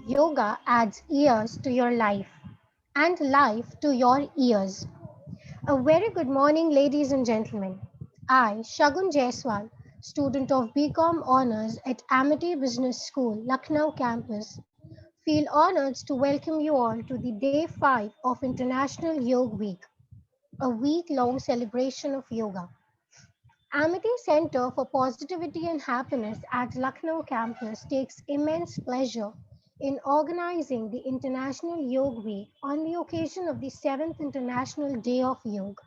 Yoga adds years to your life and life to your ears. A very good morning, ladies and gentlemen. I, Shagun Jaiswal, student of BCom Honours at Amity Business School, Lucknow campus, feel honored to welcome you all to the day 5 of International Yoga Week, a week-long celebration of yoga. Amity Center for Positivity and Happiness at Lucknow campus takes immense pleasure in organizing the International Yoga Week on the occasion of the 7th International Day of Yoga.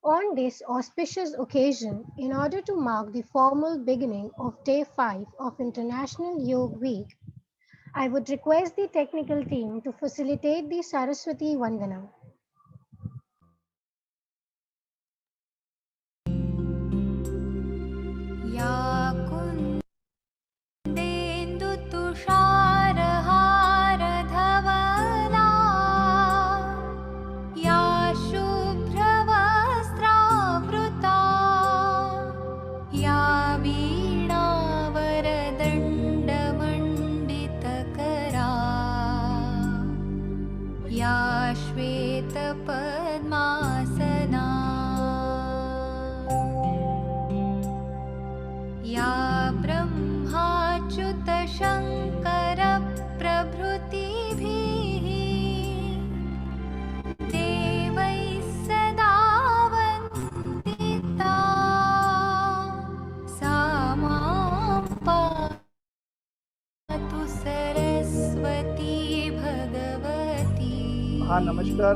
On this auspicious occasion, in order to mark the formal beginning of Day 5 of International Yoga Week, I would request the technical team to facilitate the Saraswati Vandana. या कुन्देन्दुतुषारहारधवला या शुभ्रवस्त्रावृता या वीणावरदण्डमण्डितकरा या श्वेतपद्मासना या ब्रह्माच्युतशङ्करप्रभृतिभिः देवैः सदा वन्दिता सा मां पातु सरस्वती भगवती हाँ नमस्कार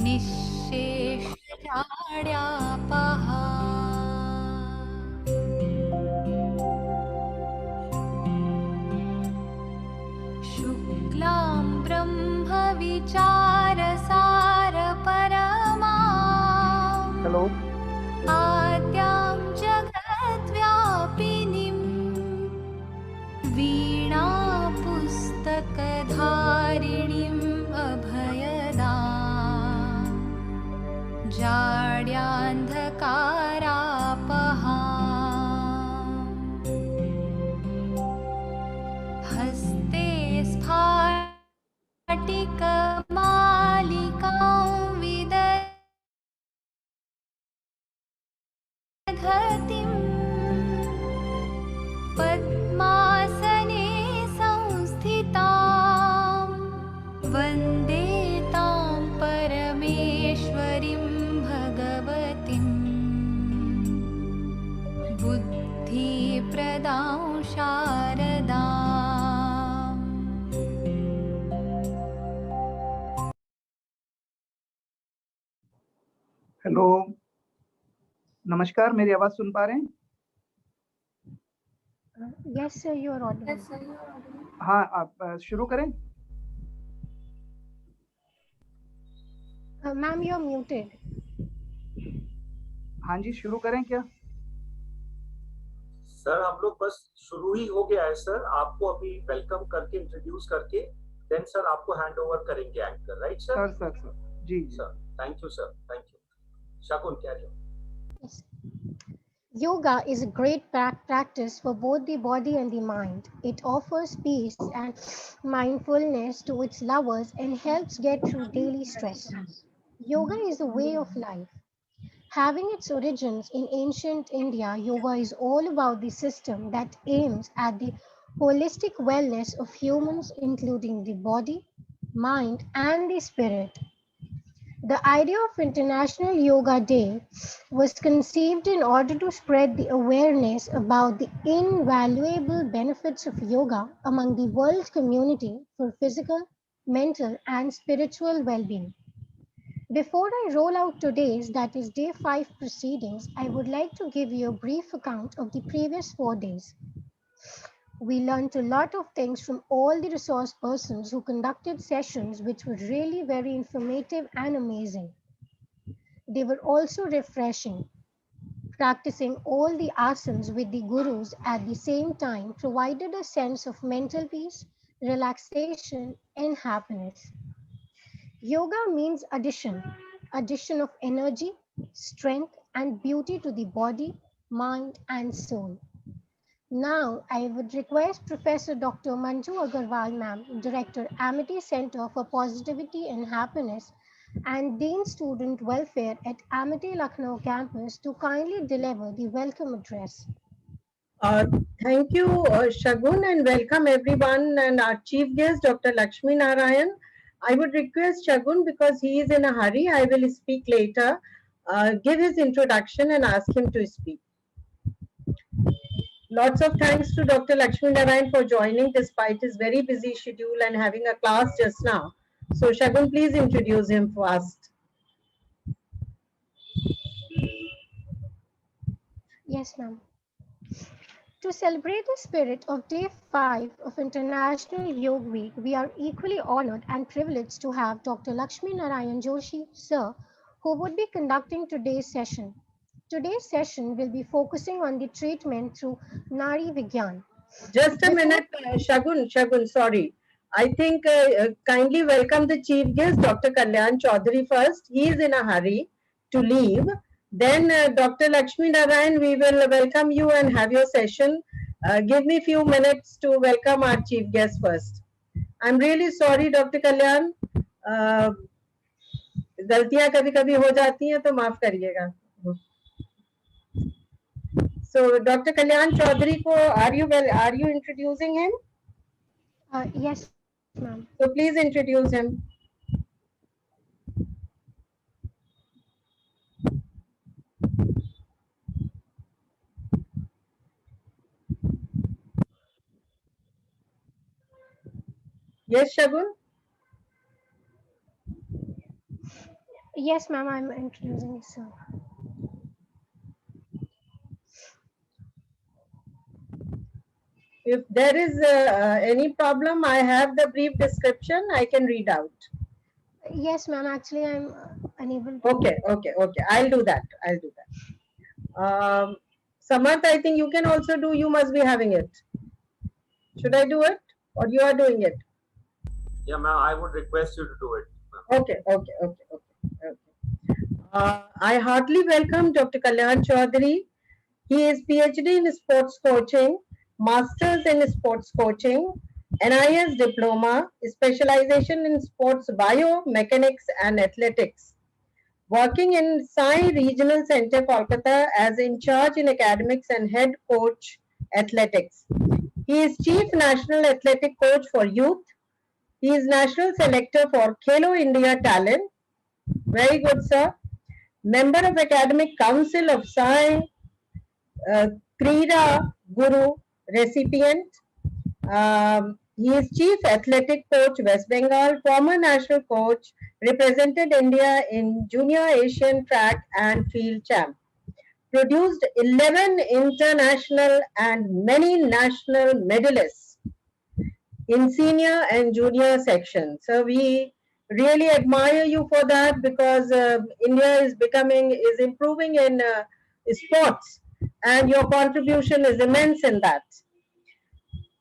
निःशेषजाड्यापहा शुक्लां ब्रह्मविचारसारपरमा हेलो आद्यां जगद्व्यापिनीं वीणापुस्तकधारिणीम् अभयदां जाड्यान्धकारापहां हस्ते स्फाटिकमालिकां विदधतीं पद्मासने संस्थितां वन्दे तां परमेश्वरीं भगवतीं बुद्धिप्रदां शारदाम् हेलो नमस्कार, मेरी आवाज सुन पा रहे हैं? Yes, sir, you are audible. हाँ, आप शुरू करें। Ma'am, you are muted. हाँ जी, शुरू करें क्या? सर हम लोग बस शुरू ही हो गया है सर, आपको अभी वेलकम करके इंट्रोड्यूस करके देन सर आपको हैंड ओवर करेंगे anchor, right sir? Sir ji sir, thank you sir, thank you. Shakun carry on. Yes. Yoga is a great practice for both the body and the mind. It offers peace and mindfulness to its lovers and helps get through daily stress. Yoga is a way of life. Having its origins in ancient India, yoga is all about the system that aims at the holistic wellness of humans, including the body, mind, and the spirit. The idea of International Yoga Day was conceived in order to spread the awareness about the invaluable benefits of yoga among the world community for physical, mental, and spiritual well-being. Before I roll out today's, that is day 5 proceedings, I would like to give you a brief account of the previous 4 days. We learned a lot of things from all the resource persons who conducted sessions which were really very informative and amazing. They were also refreshing. Practicing all the asanas with the gurus at the same time provided a sense of mental peace, relaxation, and happiness. Yoga means addition of energy, strength, and beauty to the body, mind, and soul. Now, I would request Professor Dr. Manju Agarwal, ma'am, Director, Amity Center for Positivity and Happiness, and Dean Student Welfare at Amity Lucknow campus, to kindly deliver the welcome address. Uh, Thank you, Shagun, and welcome everyone. And our chief guest, Dr. Lakshmi Narayan. I would request Shagun, because he is in a hurry, I will speak later, give his introduction and ask him to speak. Lots of thanks to Dr. Lakshmi Narayan for joining despite his very busy schedule and having a class just now. So, Shagun, please introduce him first. Yes, ma'am. To celebrate the spirit of Day 5 of International Yoga Week, we are equally honored and privileged to have Dr. Lakshmi Narayan Joshi, sir, who would be conducting today's session. Today's session will be focusing on the treatment through Nari Vigyan. Just a minute, Shagun, sorry. I think kindly welcome the chief guest, Dr. Kalyan Chaudhary first. He is in a hurry to leave. Then Dr. Lakshmi Narayan, we will welcome you and have your session. Give me a few minutes to welcome our chief guest first. I'm really sorry, Dr. Kalyan. गलतियां कभी-कभी हो जाती हैं तो माफ करिएगा. So, Dr. Kalyan Chaudhary, are you introducing him? Yes, ma'am. So please introduce him. Yes, Shagun? Yes, ma'am, I'm introducing sir. If there is any problem, I have the brief description, I can read out. Yes, ma'am, actually I'm unable to. Okay. I'll do that. Samarth, I think you can also do, you must be having it. Should I do it or you are doing it? Yeah, ma'am, I would request you to do it. Okay. I heartily welcome Dr. Kalyan Chaudhary. He is PhD in sports coaching, Masters in sports coaching, NIS diploma, specialization in sports biomechanics and athletics. Working in Sai Regional Center, Kolkata as in charge in academics and head coach athletics. He is Chief National Athletic Coach for youth. He is National Selector for Khelo India Talent. Very good, sir. Member of Academic Council of Sai, Krida Guru recipient. He is Chief Athletic Coach West Bengal, former national coach, represented India in Junior Asian Track and Field Champ. Produced 11 international and many national medalists in senior and junior sections. So we really admire you for that, because India is improving in sports, and your contribution is immense in that.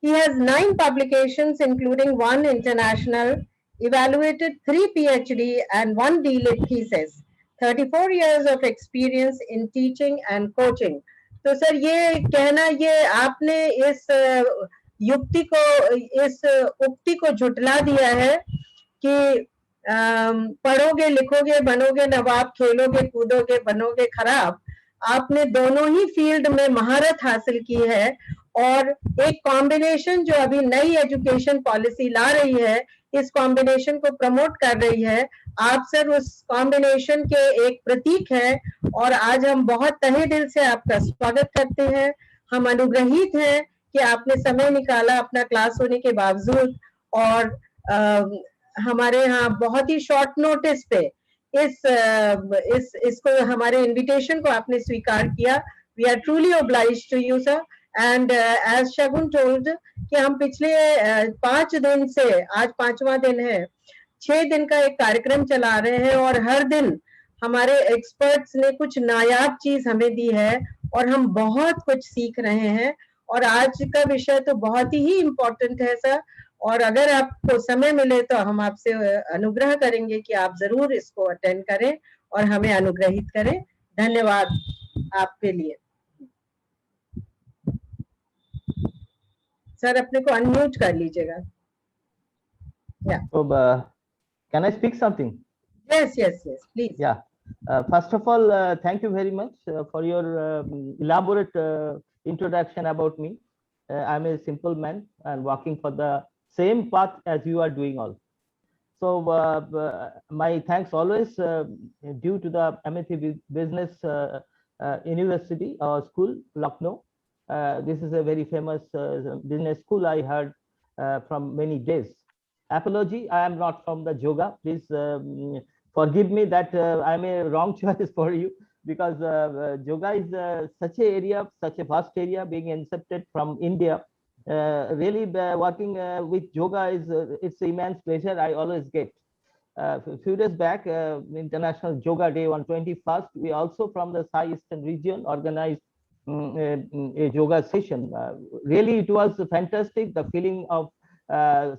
He has 9 publications, including 1 international, evaluated 3 PhD and 1 D.Litt thesis, 34 years of experience in teaching and coaching. तो sir ये कहना, ये आपने इस युक्ति को, इस उक्ति को झुटला दिया है कि पढ़ोगे लिखोगे बनोगे नवाब, खेलोगे कूदोगे बनोगे खराब. आपने दोनों ही फील्ड में महारत हासिल की है, और एक कॉम्बिनेशन जो अभी नई एजुकेशन पॉलिसी ला रही है, इस कॉम्बिनेशन को प्रमोट कर रही है. आप सर उस कॉम्बिनेशन के एक प्रतीक हैं, और आज हम बहुत तहे दिल से आपका स्वागत करते हैं. हम अनुग्रहित हैं कि आपने समय निकाला अपना क्लास होने के बावजूद, और हमारे यहाँ बहुत ही शॉर्ट नोटिस पे इसको हमारे इनविटेशन को आपने स्वीकार किया. We are truly obliged to you, sir. And as Shagun told कि हम पिछले 5 दिन से, आज 5वां दिन है, 6 दिन का एक कार्यक्रम चला रहे हैं, और हर दिन हमारे एक्सपर्ट्स ने कुछ नायाब चीज हमें दी है, और हम बहुत कुछ सीख रहे हैं. और आज का विषय तो बहुत ही इम्पोर्टेंट है सर, और अगर आपको समय मिले तो हम आपसे अनुग्रह करेंगे कि आप जरूर इसको अटेंड करें और हमें अनुग्रहित करें. धन्यवाद आपके लिए. सर अपने को अनम्यूट कर लीजिएगा. So, can I speak something? Yes, please. Yeah. First of all, thank you very much for your elaborate introduction about me. I'm a simple man and walking for the same path as you are doing all. So my thanks always due to the MSc Business University or School, Lucknow. This is a very famous business school I heard from many days. Apology, I am not from the yoga. Please forgive me that I'm a wrong choice for you, because yoga is such a area, such a vast area, being incepted from India. Really working with yoga is it's immense pleasure I always get. A few days back, International Yoga Day on 21st, we also from the Sai Eastern region organized a yoga session. Really, it was fantastic. The feeling of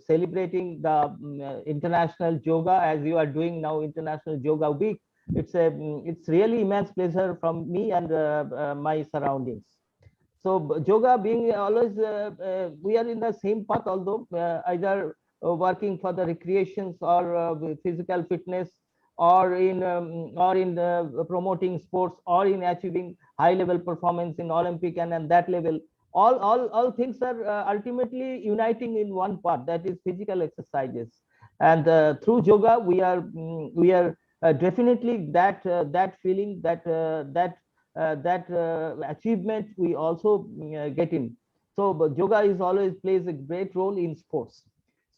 celebrating the international yoga as you are doing now, International Yoga Week. It's really immense pleasure from me and my surroundings. So yoga being always, we are in the same path, although either working for the recreations or physical fitness, or in promoting sports, or in achieving high level performance in Olympic and that level. All things are ultimately uniting in one part, that is physical exercises. And through yoga, we are definitely that feeling, that achievement we also get in. So yoga is always plays a great role in sports.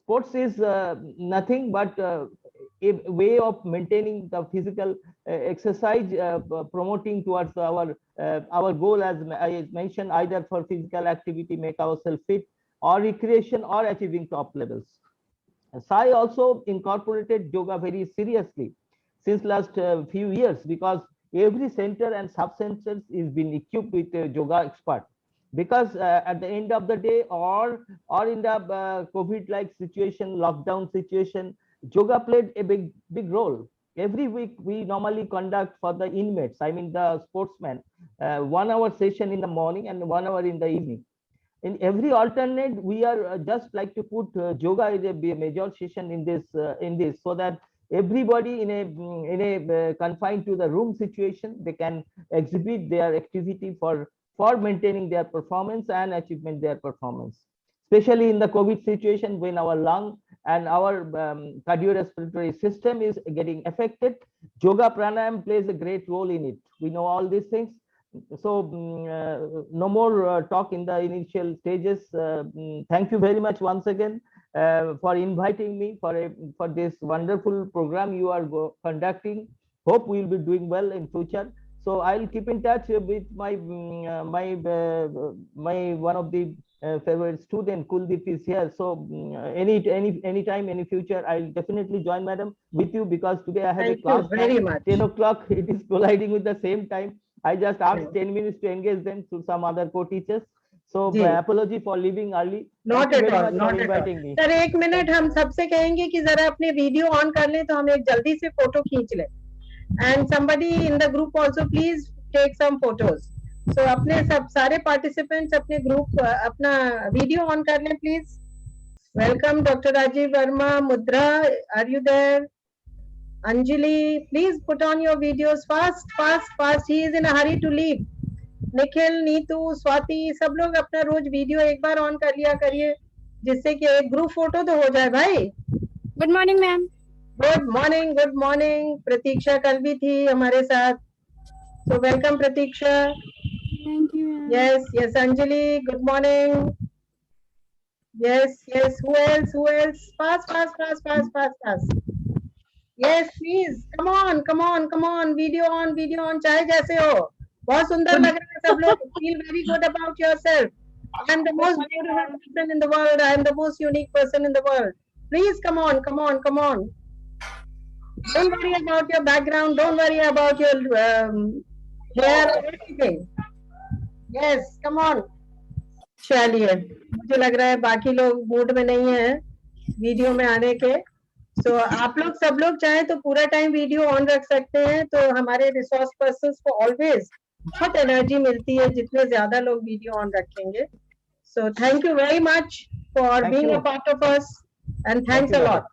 Sports is nothing but a way of maintaining the physical exercise, promoting towards our goal, as I mentioned, either for physical activity, make ourselves fit, or recreation, or achieving top levels. Sai also incorporated yoga very seriously since last few years, because every center and sub-centers is been equipped with a yoga expert. Because at the end of the day, or in the COVID-like situation, lockdown situation, yoga played a big role. Every week we normally conduct for the inmates, I mean the sportsmen, 1 hour session in the morning and 1 hour in the evening. In every alternate, we are just like to put yoga as a major session in this, so that everybody in a confined to the room situation, they can exhibit their activity for maintaining their performance and achievement their performance, especially in the COVID situation, when our lung and our cardiorespiratory system is getting affected. Yoga pranayam plays a great role in it. We know all these things. So no more talk in the initial stages. Thank you very much once again for inviting me for this wonderful program you are conducting. Hope we will be doing well in future. So I'll keep in touch with my one of the favorite student, Kuldeep, is here. So any time, any future, I'll definitely join, madam, with you, because today I have a class. Thank you very much. 10 o'clock, it is colliding with the same time. I just asked 10 minutes to engage them to some other co-teachers. So apology for leaving early. Not at all, not at all. Sir 1 minute हम सबसे कहेंगे कि जरा अपने video on कर लें, तो हम एक जल्दी से फोटो खींच लें. And somebody in the group also please take some photos. So अपने सब सारे participants अपने group अपना वीडियो ऑन कर लें please. Welcome Dr. Rajiv Verma, Mudra, are you there? Anjali, please put on your videos fast. He is in a hurry to leave. Nikhil, Neetu, Swati, सब लोग अपना रोज वीडियो एक बार ऑन कर लिया करिए, जिससे कि एक ग्रुप फोटो तो हो जाए भाई. Good morning ma'am. Good morning. Pratiksha कल भी थी हमारे साथ, so welcome Pratiksha. Thank you. Yes Anjali, good morning. Yes, who else? Fast. Yes, please, come on, video on, चाहे जैसे हो. बहुत सुंदर लग रहा है सब लोग. Feel very good about yourself. I am the most beautiful person in the world. I am the most unique person in the world. Please come on. Don't worry about your background. Don't worry about your hair or anything. Yes, come on. चलिए, मुझे लग रहा है बाकी लोग mood में नहीं है वीडियो में आने के. So आप लोग सब लोग चाहे तो पूरा टाइम वीडियो ऑन रख सकते हैं. तो हमारे रिसोर्स पर्सन्स को ऑलवेज बहुत एनर्जी मिलती है जितने ज्यादा लोग वीडियो ऑन रखेंगे. So thank you very much for Thank being you. a part of us, and thanks you, a madam. lot.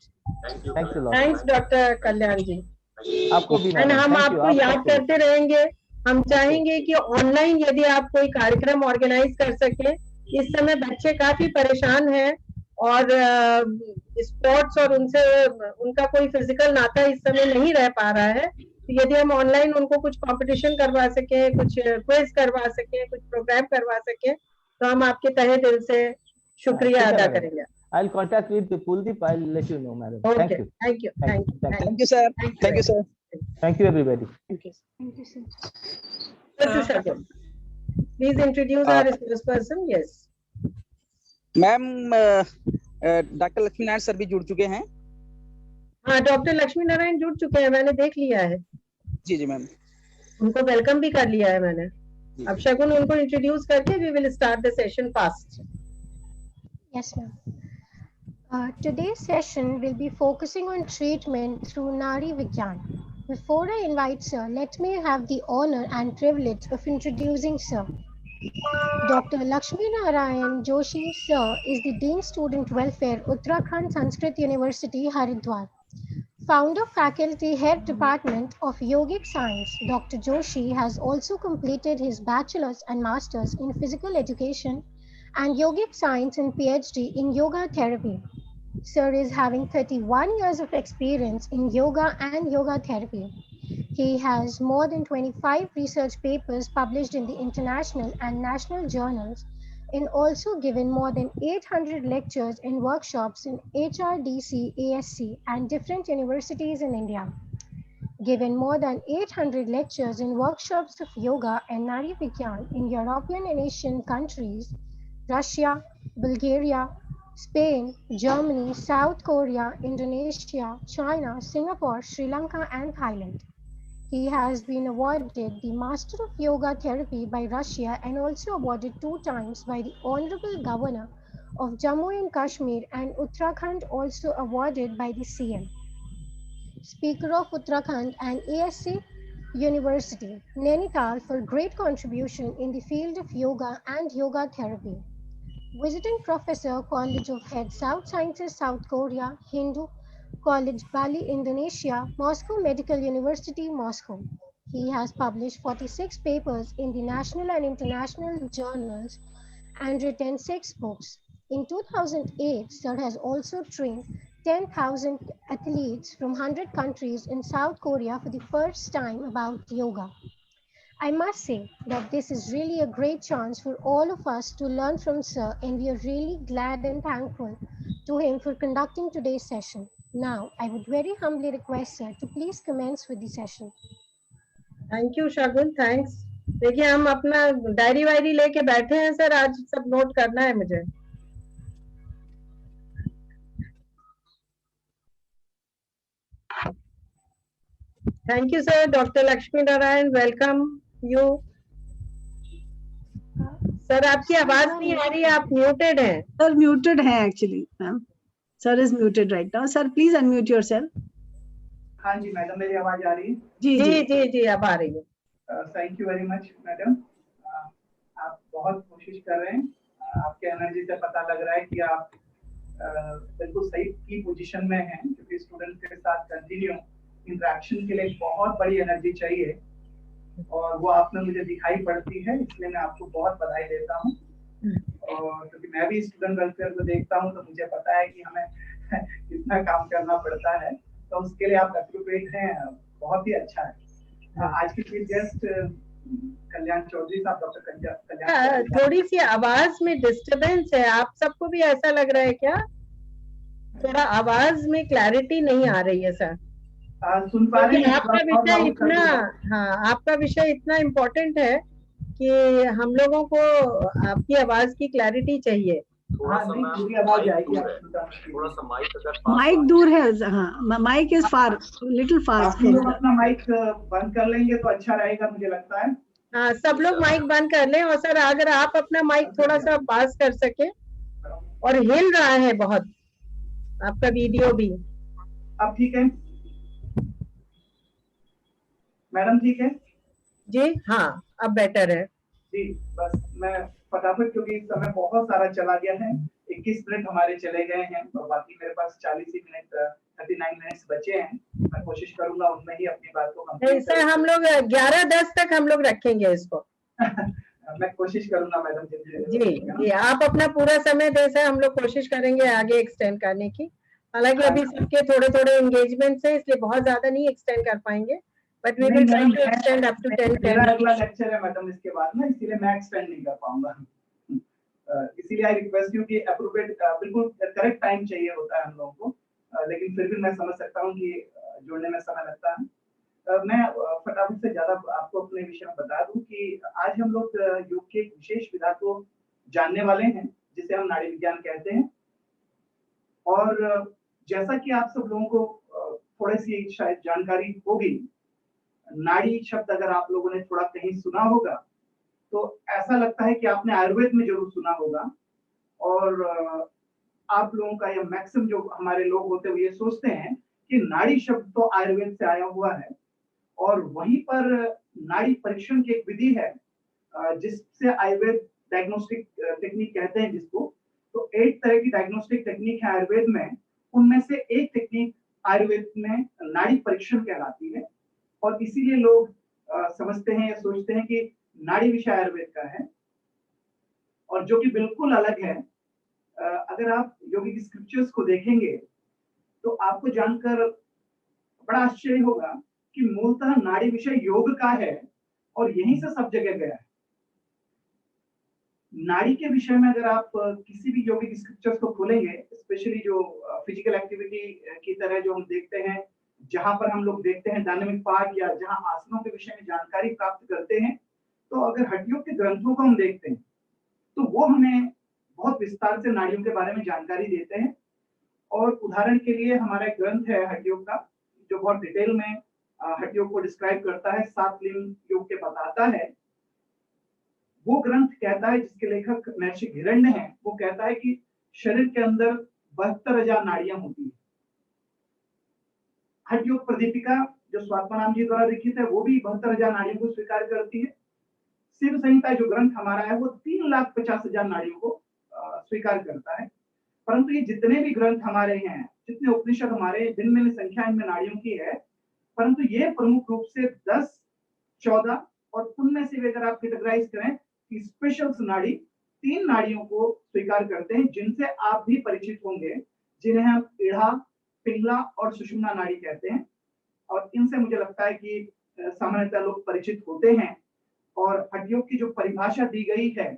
Thank you. Thanks a lot. Thanks, Dr. Kalyan ji. आपको भी and madam, हम thank you. आपको आप याद सबको भी। करते रहेंगे। हम चाहेंगे कि ऑनलाइन यदि आप कोई कार्यक्रम ऑर्गेनाइज कर सके। इस समय बच्चे काफी परेशान हैं और स्पोर्ट्स और उनसे उनका कोई फिजिकल नाता इस समय नहीं रह पा रहा है। तो यदि हम ऑनलाइन उनको कुछ कंपटीशन करवा सके, कुछ क्विज करवा सके, कुछ प्रोग्राम करवा सके, तो हम आपके तहे दिल से शुक्रिया अदा करेंगे। I'll contact with Kuldeep. I'll let you know, madam. Okay. Thank you. Thank you. Thank you. Thank you. Thank you, sir. Thank you, sir. Thank you, everybody. Thank you, sir. Mr. Shagun, please introduce our resource person. Yes. Ma'am doctor Lakshmi Narayan sir भी जुड़ चुके हैं। हाँ, doctor Lakshmi Narayan जुड़ चुके हैं, मैंने देख लिया है। जी जी मैम। उनको वेलकम भी कर लिया है मैंने। अब शगुन उनको इंट्रोड्यूस करके we will start the session fast. Yes, ma'am. Today's session will be focusing on treatment through Nari Vigyan. Before I invite Sir, let me have the honor and privilege of introducing Sir. Dr. Lakshmi Narayan Joshi Sir is the Dean Student Welfare, Uttarakhand Sanskrit University, Haridwar. Founder Faculty Head Department of Yogic Science, Dr. Joshi has also completed his Bachelor's and Master's in Physical Education and Yogic Science and PhD in Yoga Therapy. Sir is having 31 years of experience in yoga and yoga therapy. He has more than 25 research papers published in the international and national journals and also given more than 800 lectures and workshops in HRDC, ASC and different universities in India. Given more than 800 lectures and workshops of yoga and Nari Vigyan in European and Asian countries, Russia, Bulgaria, Spain, Germany, South Korea, Indonesia, China, Singapore, Sri Lanka, and Thailand. He has been awarded the Master of Yoga Therapy by Russia and also awarded 2 times by the Honorable Governor of Jammu and Kashmir, and Uttarakhand also awarded by the CM. Speaker of Uttarakhand and ASC University, Nainital, for great contribution in the field of yoga and yoga therapy. Visiting Professor, College of Head, South Sciences, South Korea, Hindu College, Bali, Indonesia, Moscow Medical University, Moscow. He has published 46 papers in the national and international journals and written 6 books. In 2008, Sir has also trained 10,000 athletes from 100 countries in South Korea for the first time about yoga. I must say that this is really a great chance for all of us to learn from Sir, and we are really glad and thankful to him for conducting today's session. Now, I would very humbly request Sir to please commence with the session. Thank you, Shagun. Thanks. देखिए हम अपना diary वायरी लेके बैठे हैं sir, आज सब note करना है मुझे। Thank you, sir. Dr. Lakshmi Narayan, welcome you. Sir आपकी आवाज नहीं आ रही है, आप म्यूटेड हैं। Sir muted है actually, ma'am. Sir is muted right now. Sir, please unmute yourself. हाँ जी मैडम, मेरी आवाज आ रही है? जी जी जी जी जी अब आ रही है। Thank you very much madam. आप बहुत कोशिश कर रहे हैं। आपके एनर्जी से पता लग रहा है कि आप बिल्कुल सही की पोजीशन में हैं, क्योंकि स्टूडेंट के साथ कंटिन्यू इंटरेक्शन के लिए बहुत बड़ी एनर्जी चाहिए और वो आप में मुझे दिखाई पड़ती है, इसलिए मैं आपको बहुत बधाई देता हूँ। और क्योंकि मैं भी स्टूडेंट वेलफेयर को देखता हूँ तो मुझे पता है कि हमें कितना काम करना पड़ता है, तो उसके लिए आप एप्रोप्रिएट हैं, बहुत ही अच्छा है। आज की चीफ गेस्ट कल्याण चौधरी साहब, डॉक्टर कल्याण। थोड़ी सी आवाज में डिस्टरबेंस है, आप सबको भी ऐसा लग रहा है क्या? थोड़ा आवाज में क्लैरिटी नहीं आ रही है सर। सुन पा रहे हैं? आपका विषय इतना, हाँ आपका विषय इतना इम्पोर्टेंट है कि हम लोगों को आपकी आवाज की क्लैरिटी चाहिए। थोड़ा सा माइक दूर है। हाँ mike is far, little fast. लोग अपना माइक बंद कर लेंगे तो अच्छा रहेगा, मुझे लगता है। हाँ सब लोग माइक बंद कर लें, और सर अगर आप अपना माइक थोड़ा सा पास कर सके, और हिल रहा है बहुत आपका वीडियो भी। अब ठीक है मैडम? ठीक है जी हाँ अब बेटर है जी। बस मैं फटाफट, क्योंकि समय बहुत सारा चला गया है, 21 मिनट हमारे चले गए हैं और बाकी मेरे पास 40 ही मिनट 39 मिनट्स बचे हैं। मैं कोशिश करूंगा उनमें ही अपनी बात को नहीं सर, हम लोग 11:10 तक हम लोग रखेंगे इसको। मैं कोशिश करूंगा मैडम जी, आप अपना पूरा समय दें सर, हम लोग कोशिश करेंगे आगे एक्सटेंड करने की। हालांकि अभी सबके थोड़े थोड़े एंगेजमेंट है, इसलिए बहुत ज्यादा नहीं एक्सटेंड कर पाएंगे, but we will try to extend up to 10 मेरा अगला लेक्चर है मैडम इसके बाद में, इसीलिए मैं एक्सटेंड नहीं कर पाऊंगा। इसीलिए आई रिक्वेस्ट यू कि अप्रोप्रिएट बिल्कुल करेक्ट टाइम चाहिए होता है हम लोगों को, लेकिन फिर भी मैं समझ सकता हूँ कि जोड़ने में समय लगता है। मैं फटाफट से ज्यादा आपको अपने विषय में बता दूं कि आज हम लोग योग के एक विशेष विधा को जानने वाले हैं, जिसे हम नाड़ी विज्ञान कहते हैं। और जैसा कि आप सब लोगों को थोड़ी सी शायद जानकारी होगी, नाड़ी शब्द अगर आप लोगों ने थोड़ा कहीं सुना होगा तो ऐसा लगता है कि आपने आयुर्वेद में जरूर सुना होगा। और आप लोगों का या मैक्सिमम जो हमारे लोग होते हैं वो ये सोचते हैं कि नाड़ी शब्द तो आयुर्वेद से आया हुआ है, और वहीं पर नाड़ी परीक्षण की एक विधि है जिससे आयुर्वेद डायग्नोस्टिक टेक्निक कहते हैं जिसको। तो 8 तरह की डायग्नोस्टिक टेक्निक है आयुर्वेद में, उनमें से एक टेक्निक आयुर्वेद में नाड़ी परीक्षण कहलाती है। और इसीलिए लोग समझते हैं या सोचते हैं कि नाड़ी विषय आयुर्वेद का है, और जो कि बिल्कुल अलग है। अगर आप योगिक स्क्रिप्चर्स को देखेंगे तो आपको जानकर बड़ा आश्चर्य होगा कि मूलतः नाड़ी विषय योग का है और यहीं से सब जगह गया है। नाड़ी के विषय में अगर आप किसी भी योगिक स्क्रिप्चर्स को खोलेंगे, स्पेशली जो फिजिकल एक्टिविटी की तरह जो हम देखते हैं, जहां पर हम लोग देखते हैं डायनामिक पार्ट या जहां आसनों के विषय में जानकारी प्राप्त करते हैं, तो अगर हड्डियों के ग्रंथों को हम देखते हैं तो वो हमें बहुत विस्तार से नाड़ियों के बारे में जानकारी देते हैं। और उदाहरण के लिए हमारा एक ग्रंथ है हड्डियों का, जो बहुत डिटेल में हड्डियों को डिस्क्राइब करता है, 7 लिंग योग के बताता है। वो ग्रंथ कहता है, जिसके लेखक महर्षि हिरण्य हैं, वो कहता है कि शरीर के अंदर 72,000 नाड़ियां होती है। हठ योग प्रदीपिका जो स्वात्माराम जी द्वारा लिखित है, वो भी 72,000 नाड़ियों को स्वीकार करती है। शिव संहिता जो ग्रंथ हमारा है वो 3,50,000 नाड़ियों को स्वीकार करता है। परंतु ये जितने भी ग्रंथ हमारे हैं, जितने उपनिषद हमारे, दिन में संख्या इनमें नाड़ियों की है, परंतु ये प्रमुख रूप से 10, 14 और उनमें से अगर आप कैटेगराइज करें कि स्पेशल नाड़ी 3 नाड़ियों को स्वीकार करते हैं, जिनसे आप भी परिचित होंगे, जिन्हें हम ईढ़ा, पिंगला और सुषुम्ना नाड़ी कहते हैं। और इनसे मुझे लगता है कि सामान्यतः लोग परिचित होते हैं। और हड्डियों की जो परिभाषा दी गई है,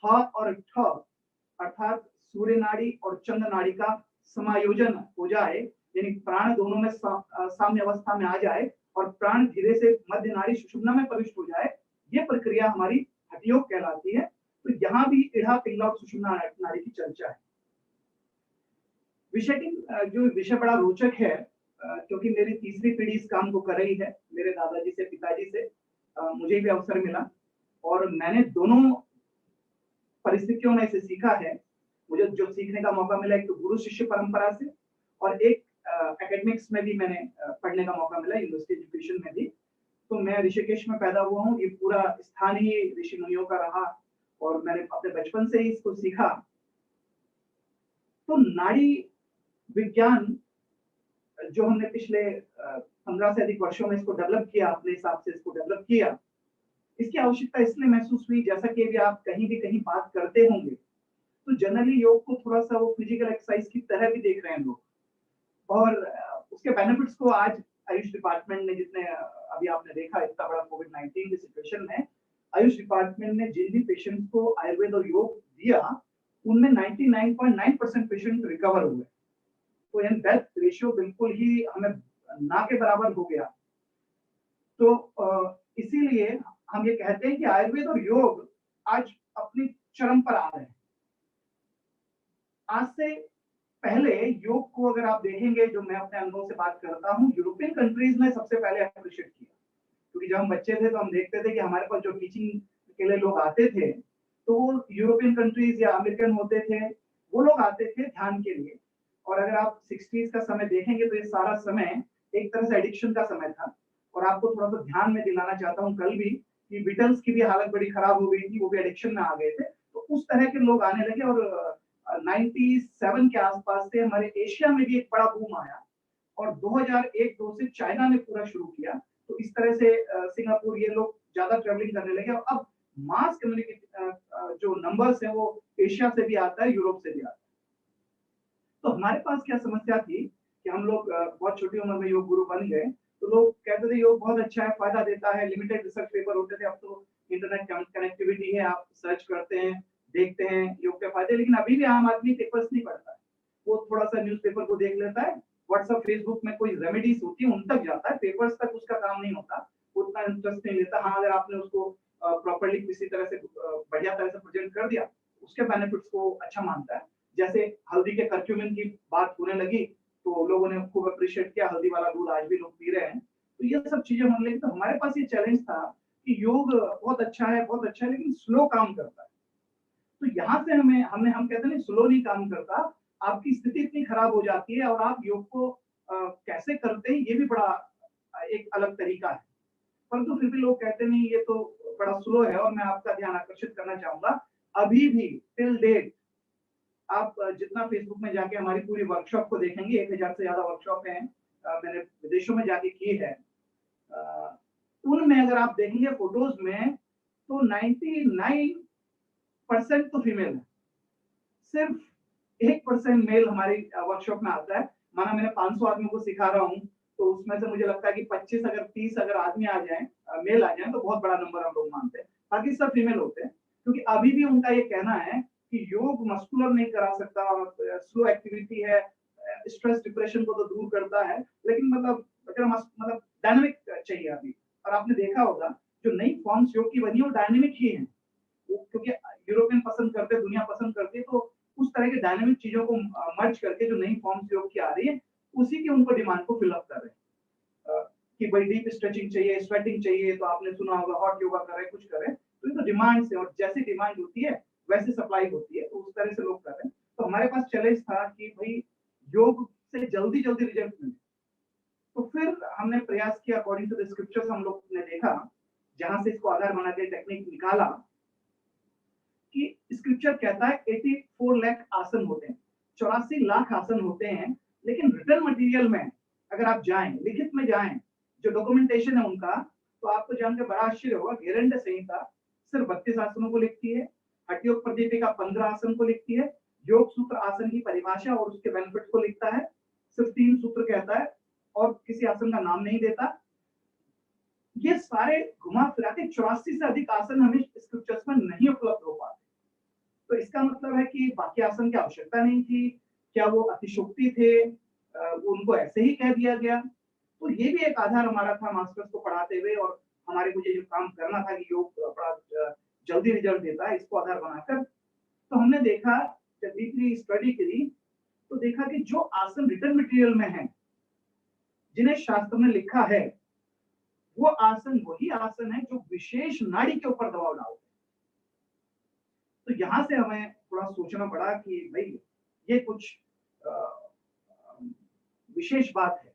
ह और ठ अर्थात सूर्य नाड़ी और चंद्र नाड़ी का समायोजन हो जाए, यानी प्राण दोनों में साम्य अवस्था में आ जाए और प्राण धीरे से मध्य नाड़ी सुषुम्ना में प्रविष्ट हो जाए, ये प्रक्रिया हमारी हठयोग कहलाती है। तो यहाँ भी ईढ़ा, पिंगला और सुषुम्ना नाड़ी की चर्चा है। विषय की जो विषय बड़ा रोचक है, क्योंकि मेरी तीसरी पीढ़ी इस काम को कर रही है, मेरे दादाजी से, पिताजी से मुझे भी अवसर मिला और मैंने दोनों परिस्थितियों में इसे सीखा है। मुझे जो सीखने का मौका मिला, एक तो गुरु शिष्य परंपरा से और एक एकेडमिक्स में भी मैंने पढ़ने का मौका मिला, यूनिवर्सिटी एजुकेशन में भी। तो मैं ऋषिकेश में पैदा हुआ हूँ, ये पूरा स्थान ही ऋषि मुनियों का रहा और मैंने अपने बचपन से ही इसको सीखा। तो नाड़ी विज्ञान जो हमने पिछले 15 से अधिक वर्षों में इसको डेवलप किया, अपने हिसाब से इसको डेवलप किया, इसकी आवश्यकता इसलिए महसूस हुई, जैसा कि भी आप कहीं भी कहीं बात करते होंगे तो जनरली योग को थोड़ा सा वो फिजिकल एक्सरसाइज की तरह भी देख रहे हैं लोग। और उसके बेनिफिट्स को आज आयुष डिपार्टमेंट ने, जितने अभी आपने देखा इतना बड़ा कोविड-19 की सिचुएशन में, आयुष डिपार्टमेंट ने जिन भी पेशेंट्स को आयुर्वेद और योग दिया, उनमें 99.9% पेशेंट रिकवर हुए। तो इन डेथ रेशियो बिल्कुल ही हमें ना के बराबर हो गया। तो इसीलिए हम ये कहते हैं कि आयुर्वेद और योग आज अपनी चरम पर आ रहे हैं। आज से पहले योग को अगर आप देखेंगे, जो मैं अपने अनुभव से बात करता हूँ, यूरोपियन कंट्रीज ने सबसे पहले अप्रिशिएट किया, क्योंकि जब हम बच्चे थे तो हम देखते थे कि हमारे पास जो टीचिंग के लिए लोग आते थे तो वो यूरोपियन कंट्रीज या अमेरिकन होते थे, वो लोग आते थे ध्यान के लिए। और अगर आप 60s का समय देखेंगे तो ये सारा समय एक तरह से एडिक्शन का समय था। और आपको थोड़ा सा ध्यान में दिलाना चाहता हूँ कल भी कि बीटल्स की भी हालत बड़ी खराब हो गई थी, वो भी एडिक्शन में आ गए थे। तो उस तरह के लोग आने लगे और 97 के आसपास से हमारे एशिया में भी एक बड़ा बूम आया और 2001-2 से चाइना ने पूरा शुरू किया। तो इस तरह से सिंगापुर ये लोग ज्यादा ट्रेवलिंग करने लगे और अब मास कम्युनिकेट जो नंबर्स हैं वो एशिया से भी आता है, यूरोप से भी आता है। तो हमारे पास क्या समस्या थी कि हम लोग बहुत छोटी उम्र में योग गुरु बन गए, तो लोग कहते थे योग बहुत अच्छा है, फायदा देता है, लिमिटेड रिसर्च पेपर होते थे, अब तो इंटरनेट कनेक्टिविटी है, आप सर्च करते हैं, देखते हैं योग के फायदे, लेकिन अभी भी आम आदमी पेपर्स नहीं पढ़ता है। वो थोड़ा सा न्यूज़पेपर को देख लेता है, व्हाट्सएप फेसबुक में कोई रेमेडीज होती है उन तक जाता है, पेपर्स तक उसका काम नहीं होता, उतना इंटरेस्ट नहीं लेता। हाँ, अगर आपने उसको प्रॉपर्ली किसी तरह से बढ़िया तरह से प्रेजेंट कर दिया, उसके बेनिफिट्स को अच्छा मानता है। जैसे हल्दी के कर्क्यूमिन की बात होने लगी तो लोगों ने खूब अप्रिशिएट किया, हल्दी वाला दूध आज भी लोग पी रहे हैं। तो ये सब चीजें होने लगी। तो हमारे पास ये चैलेंज था कि योग बहुत अच्छा है लेकिन स्लो काम करता है। तो यहाँ से हम कहते हैं स्लो नहीं काम करता, आपकी स्थिति इतनी खराब हो जाती है और आप योग को कैसे करते हैं ये भी बड़ा एक अलग तरीका है। परंतु फिर भी लोग कहते नहीं ये तो बड़ा स्लो है। और मैं आपका ध्यान आकर्षित करना चाहूंगा, अभी भी टिल डेट आप जितना फेसबुक में जाके हमारी पूरी वर्कशॉप को देखेंगे, 1000 से ज्यादा वर्कशॉप हैं, मैंने विदेशों में जाके की है, उनमें अगर आप देखेंगे फोटोज में तो 99% तो फीमेल है, सिर्फ 1% मेल हमारी वर्कशॉप में आता है। माना मैंने 500 आदमियों को सिखा रहा हूँ तो उसमें से मुझे लगता है कि 25 अगर 30 अगर आदमी आ जाएं, मेल आ जाएं, तो बहुत बड़ा नंबर हम लोग मानते हैं। बाकी सब फीमेल होते हैं, क्योंकि अभी भी उनका ये कहना है कि योग मस्कुलर नहीं करा सकता, स्लो एक्टिविटी है, स्ट्रेस डिप्रेशन को तो दूर करता है, लेकिन मतलब डायनामिक चाहिए अभी। और आपने देखा होगा जो नई फॉर्म्स योग की बनी है वो डायनामिक ही है, क्योंकि यूरोपियन पसंद करते, दुनिया पसंद करती है, तो उस तरह के डायनामिक चीजों को मर्ज करके जो नई फॉर्म्स योग की आ रही है उसी की उनको डिमांड को फिल अप कर रहे हैं। कि भाई डीप स्ट्रेचिंग चाहिए, स्वेटिंग चाहिए, तो आपने सुना होगा हॉट योगा कर रहे हैं, कुछ कर रहे हैं, तो ये तो डिमांड से, और जैसी डिमांड होती है वैसे सप्लाई होती है, तो उस तरह से लोग कर रहे हैं। तो हमारे पास चैलेंज था कि भाई योग से जल्दी रिजल्ट मिले। तो फिर हमने प्रयास किया, अकॉर्डिंग टू द स्क्रिप्चर्स हम लोग ने देखा, जहां से इसको आधार बना के टेक्निक निकाला कि स्क्रिप्चर कहता है 84 लाख आसन होते हैं, 84 लाख आसन होते हैं, लेकिन रिटर्न मटेरियल में अगर आप जाएं, लिखित में जाएं, जो डॉक्यूमेंटेशन है उनका, तो आपको जानकर बड़ा आश्चर्य होगा, घेरंड संहिता सिर्फ 32 आसनों को लिखती है, हठयोग प्रदीपिका 15 आसन को लिखती है, योग सूत्र आसन की परिभाषा और उसके बेनिफिट को लिखता है, सिर्फ 3 सूत्र कहता है और किसी आसन का नाम नहीं देता। ये सारे घुमा फिरा के 84 से अधिक आसन हमें स्क्रिप्चर्स में नहीं उपलब्ध हो पाते। तो इसका मतलब है कि बाकी आसन की आवश्यकता नहीं थी, क्या वो अतिशोक्ति थे, उनको ऐसे ही कह दिया गया। तो ये भी एक आधार हमारा था मास्टर्स को पढ़ाते हुए, और हमारे मुझे जो काम करना था कि योग बड़ा जल्दी रिजल्ट देता है, इसको आधार बनाकर। तो हमने देखा, जब डीपली स्टडी करी तो देखा कि जो आसन रिटर्न मटेरियल में है, जिन्हें शास्त्र में लिखा है, वो आसन वही आसन है जो विशेष नाड़ी के ऊपर दबाव डालते हैं। तो यहां से हमें थोड़ा सोचना पड़ा कि भाई ये कुछ विशेष बात है,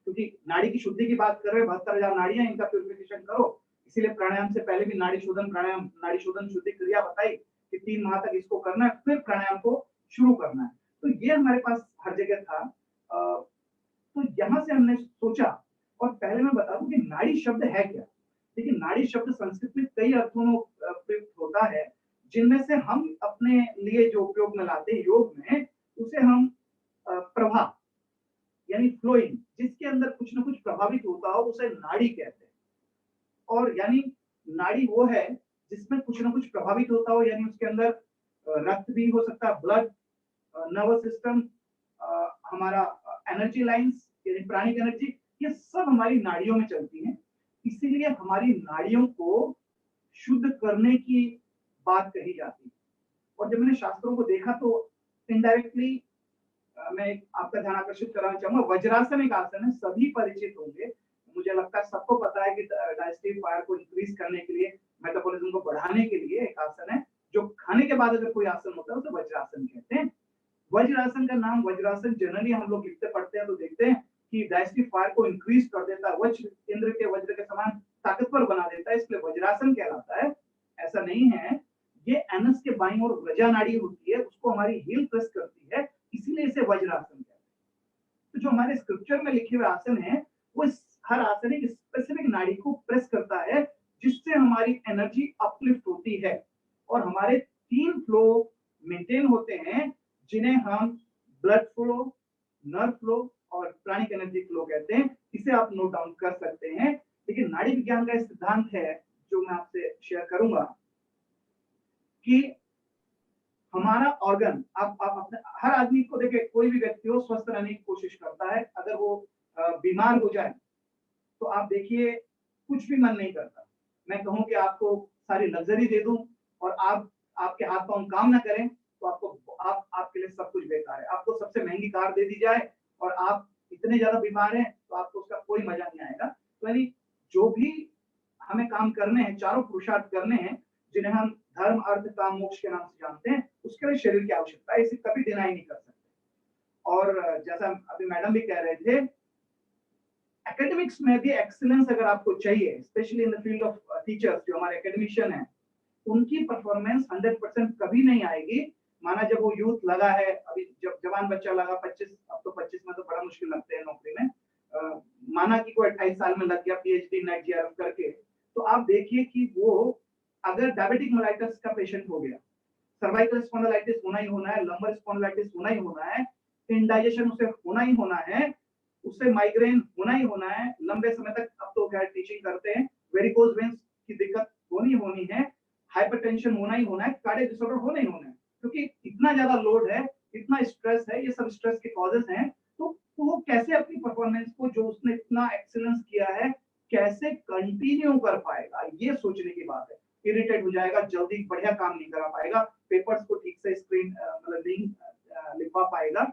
क्योंकि नाड़ी की शुद्धि की बात कर रहे हैं, 72,000 नाड़ियां, इनका प्यूरिफिकेशन करो। इसीलिए प्राणायाम से पहले भी नाड़ी शोधन शुद्धि क्रिया बताई कि 3 माह तक इसको करना है, फिर प्राणायाम को शुरू करना है। तो ये हमारे पास हर जगह था। तो यहाँ से हमने सोचा, और पहले मैं बता दूं कि नाड़ी शब्द है क्या। देखिए, नाड़ी शब्द संस्कृत में कई अर्थों में प्रयुक्त होता है, जिनमें से हम अपने लिए जो उपयोग में लाते हैं योग में, उसे हम प्रभा यानी फ्लोइंग, जिसके अंदर कुछ ना कुछ प्रभावित होता हो, उसे नाड़ी कहते हैं। और यानी नाड़ी वो है जिसमें कुछ ना कुछ प्रभावित होता हो, यानी उसके अंदर रक्त भी हो सकता है, ब्लड, नर्वस सिस्टम, हमारा एनर्जी लाइंस यानी प्राणिक एनर्जी, ये सब हमारी नाड़ियों में चलती हैं। इसीलिए हमारी नाड़ियों को शुद्ध करने की बात कही जाती है। और जब मैंने शास्त्रों को देखा तो इनडायरेक्टली मैं आपका ध्यान आकर्षित कराना चाहूंगा, वज्रासन एक आसन है, सभी परिचित होंगे, मुझे लगता है सबको पता है कि डाइजेस्टिव फायर को इंक्रीज करने के लिए, मेटाबॉलिज्म को बढ़ाने के लिए एक आसन है, जो खाने के बाद अगर कोई आसन होता है उसे वज्रासन कहते हैं। वज्रासन का नाम, वज्रासन जनरली हम लोग लिखते पढ़ते हैं तो देखते हैं कि डाइजेस्टिव फायर को इंक्रीज कर देता है, वज्र के समान ताकतवर बना देता है, इसलिए वज्रासन कहलाता है। ऐसा नहीं है, ये एनस के बाईं ओर व्रजा नाड़ी होती है, उसको हमारी हील प्रेस करती है, इसीलिए इसे वज्रासन कहते हैं। तो जो हमारे स्क्रिप्चर में लिखे हुए आसन है, वो हर आसन एक स्पेसिफिक नाड़ी को प्रेस करता है, जिससे हमारी एनर्जी अपलिफ्ट होती है और हमारे 3 फ्लो मेंटेन होते हैं, जिन्हें हम ब्लड फ्लो, नर्व फ्लो और प्राणिक एनर्जी फ्लो कहते हैं। इसे आप नोट डाउन कर सकते हैं। लेकिन नाड़ी विज्ञान का सिद्धांत है जो मैं आपसे शेयर करूंगा कि हमारा ऑर्गन, आप अपने हर आदमी को देखिए, कोई भी व्यक्ति हो स्वस्थ रहने की कोशिश करता है, अगर वो बीमार हो जाए तो आप देखिए कुछ भी मन नहीं करता। मैं कहूं कि आपको सारी लग्जरी दे दूं और आपके हाथ पांव काम ना करें तो आपके लिए सब कुछ बेकार है। आपको सबसे महंगी कार दे दी जाए और आप इतने ज्यादा बीमार हैं तो आपको उसका कोई मजा नहीं आएगा। तो यानी जो भी हमें काम करने हैं, चारों पुरुषार्थ करने हैं, जिन्हें हम धर्म, अर्थ, काम, मोक्ष के नाम से जानते हैं, उसके लिए शरीर की आवश्यकता है, इसे कभी डिनाई नहीं कर सकते। और जैसा अभी मैडम भी कह रहे थे, एकेडमिक्स में भी एक्सीलेंस अगर आपको चाहिए, specially in the field of teachers, जो हमारे एकेडमिशियन हैं, उनकी परफॉर्मेंस 100% कभी नहीं आएगी। माना जब वो यूथ लगा है, अभी जब जवान बच्चा लगा 25, अब तो 25 में तो बड़ा मुश्किल लगते हैं नौकरी में, माना कि कोई 28 साल में लग गया पीएचडी नेट जीआरएफ करके, तो आप देखिए कि वो अगर डायबिटिक मेलाइटिस का पेशेंट हो गया, सर्वाइकल स्पॉन्डिलाइटिस होना ही होना है, लंबर स्पॉन्डिलाइटिस होना ही होना है, इंडाइजेशन उसे होना ही होना है, उससे माइग्रेन होना ही होना है, लंबे समय तक, अब तो खैर टीचिंग करते हैं, वेरिकोज वेन्स की दिक्कत होनी है, हाइपरटेंशन होना ही होना है, कार्डियक डिसऑर्डर होना ही होना है, क्योंकि इतना ज्यादा लोड है, इतना स्ट्रेस है, ये सब स्ट्रेस के कॉजेस हैं। तो वो कैसे अपनी परफॉर्मेंस को, जो उसने इतना एक्सीलेंस किया है, कैसे कंटिन्यू कर पाएगा, ये सोचने की बात है। इरिटेट हो जाएगा, जल्दी बढ़िया काम नहीं करा पाएगा, पेपर्स को ठीक से स्क्रीन मतलब नहीं लिखवा पाएगा,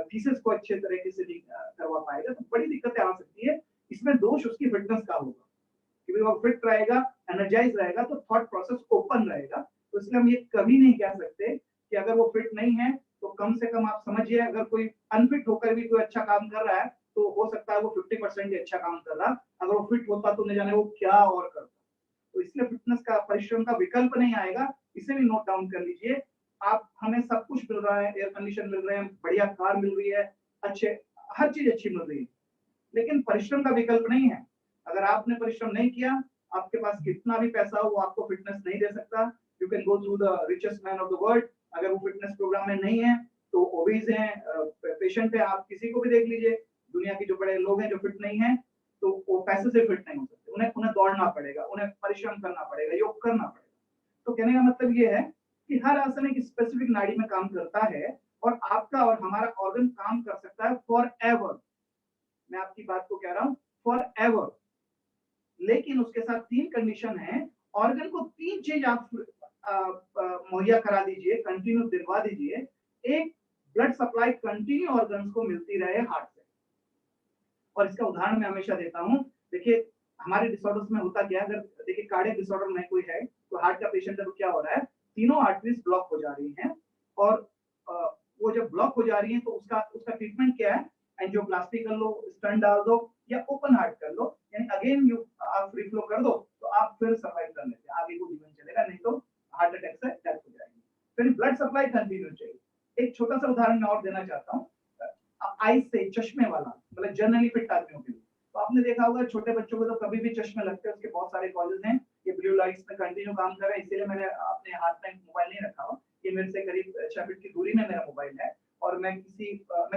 थीसिस को अच्छे तरीके से नहीं करवा पाएगा, तो बड़ी दिक्कतें आ सकती है। इसमें दोष उसकी फिटनेस का होगा, क्योंकि वो फिट रहेगा, एनर्जाइज रहेगा, तो थॉट प्रोसेस ओपन रहेगा। तो इसलिए हम ये कभी नहीं कह सकते कि अगर वो फिट नहीं है तो कम से कम आप समझिए, अगर कोई अनफिट होकर भी कोई अच्छा काम कर रहा है तो हो सकता है वो 50% ही अच्छा काम कर रहा, अगर वो फिट होता तो न जाने वो क्या और करता। तो इसलिए फिटनेस का, परिश्रम का विकल्प नहीं आएगा, इसे भी नोट डाउन कर लीजिए। आप, हमें सब कुछ मिल रहा है, एयर कंडीशन मिल रहे हैं, बढ़िया कार मिल रही है, अच्छे, हर चीज अच्छी मिल रही है, लेकिन परिश्रम का विकल्प नहीं है। अगर आपने परिश्रम नहीं किया, आपके पास कितना भी पैसा हो, वो आपको फिटनेस नहीं दे सकता। You can go through the richest man of the world, अगर वो फिटनेस प्रोग्राम में नहीं है तो ओबीज हैं, पेशेंट है, आप किसी को भी देख लीजिए, दुनिया के जो बड़े लोग हैं जो फिट नहीं है, तो वो पैसे से फिट नहीं हो सकते, उन्हें दौड़ना पड़ेगा, उन्हें परिश्रम करना पड़ेगा, योग करना पड़ेगा। तो कहने का मतलब ये है कि हर आसन एक स्पेसिफिक नाड़ी में काम करता है और आपका और हमारा ऑर्गन काम कर सकता है फॉर एवर। मैं आपकी बात को कह रहा हूं, फॉर एवर। लेकिन उसके साथ 3 कंडीशन है, ऑर्गन को 3 चीज आप मुहैया करा दीजिए, कंटिन्यू दिलवा दीजिए। एक, ब्लड सप्लाई कंटिन्यू ऑर्गन्स को मिलती रहे हार्ट से, और इसका उदाहरण मैं हमेशा देता हूं। देखिए हमारे डिसऑर्डर्स में होता क्या है, अगर देखिए कार्डियक डिसऑर्डर में कोई है तो हार्ट का पेशेंट है तो क्या हो रहा है, तीनों आर्टरीज ब्लॉक हो जा रही हैं, और वो जब ब्लॉक हो जा रही हैं तो उसका ट्रीटमेंट क्या है, एंजियोप्लास्टी कर लो, स्टंट डाल दो, या ओपन हार्ट कर लो, यानी अगेन आप फ्री फ्लो कर दो तो आप फिर सर्वाइव कर लेते हैं, आगे को जीवन चलेगा, नहीं तो हार्ट अटैक से डेथ हो जाएगी। फिर ब्लड सप्लाई कंटिन्यू चाहिए। एक छोटा सा उदाहरण मैं और देना चाहता हूँ, आईज से, चश्मे वाला, मतलब जनरली फिट आदमियों के लिए, तो आपने देखा होगा छोटे बच्चों को तो कभी भी चश्मे लगते हैं, उसके बहुत सारे कॉजेज हैं। ये ब्लू लाइट्स में कंटिन्यू काम कर रहा है, इसीलिए मैंने अपने हाथ में मोबाइल नहीं रखा हुआ, ये मेरे से करीब 6 फीट की दूरी में मेरा मोबाइल है, और मैं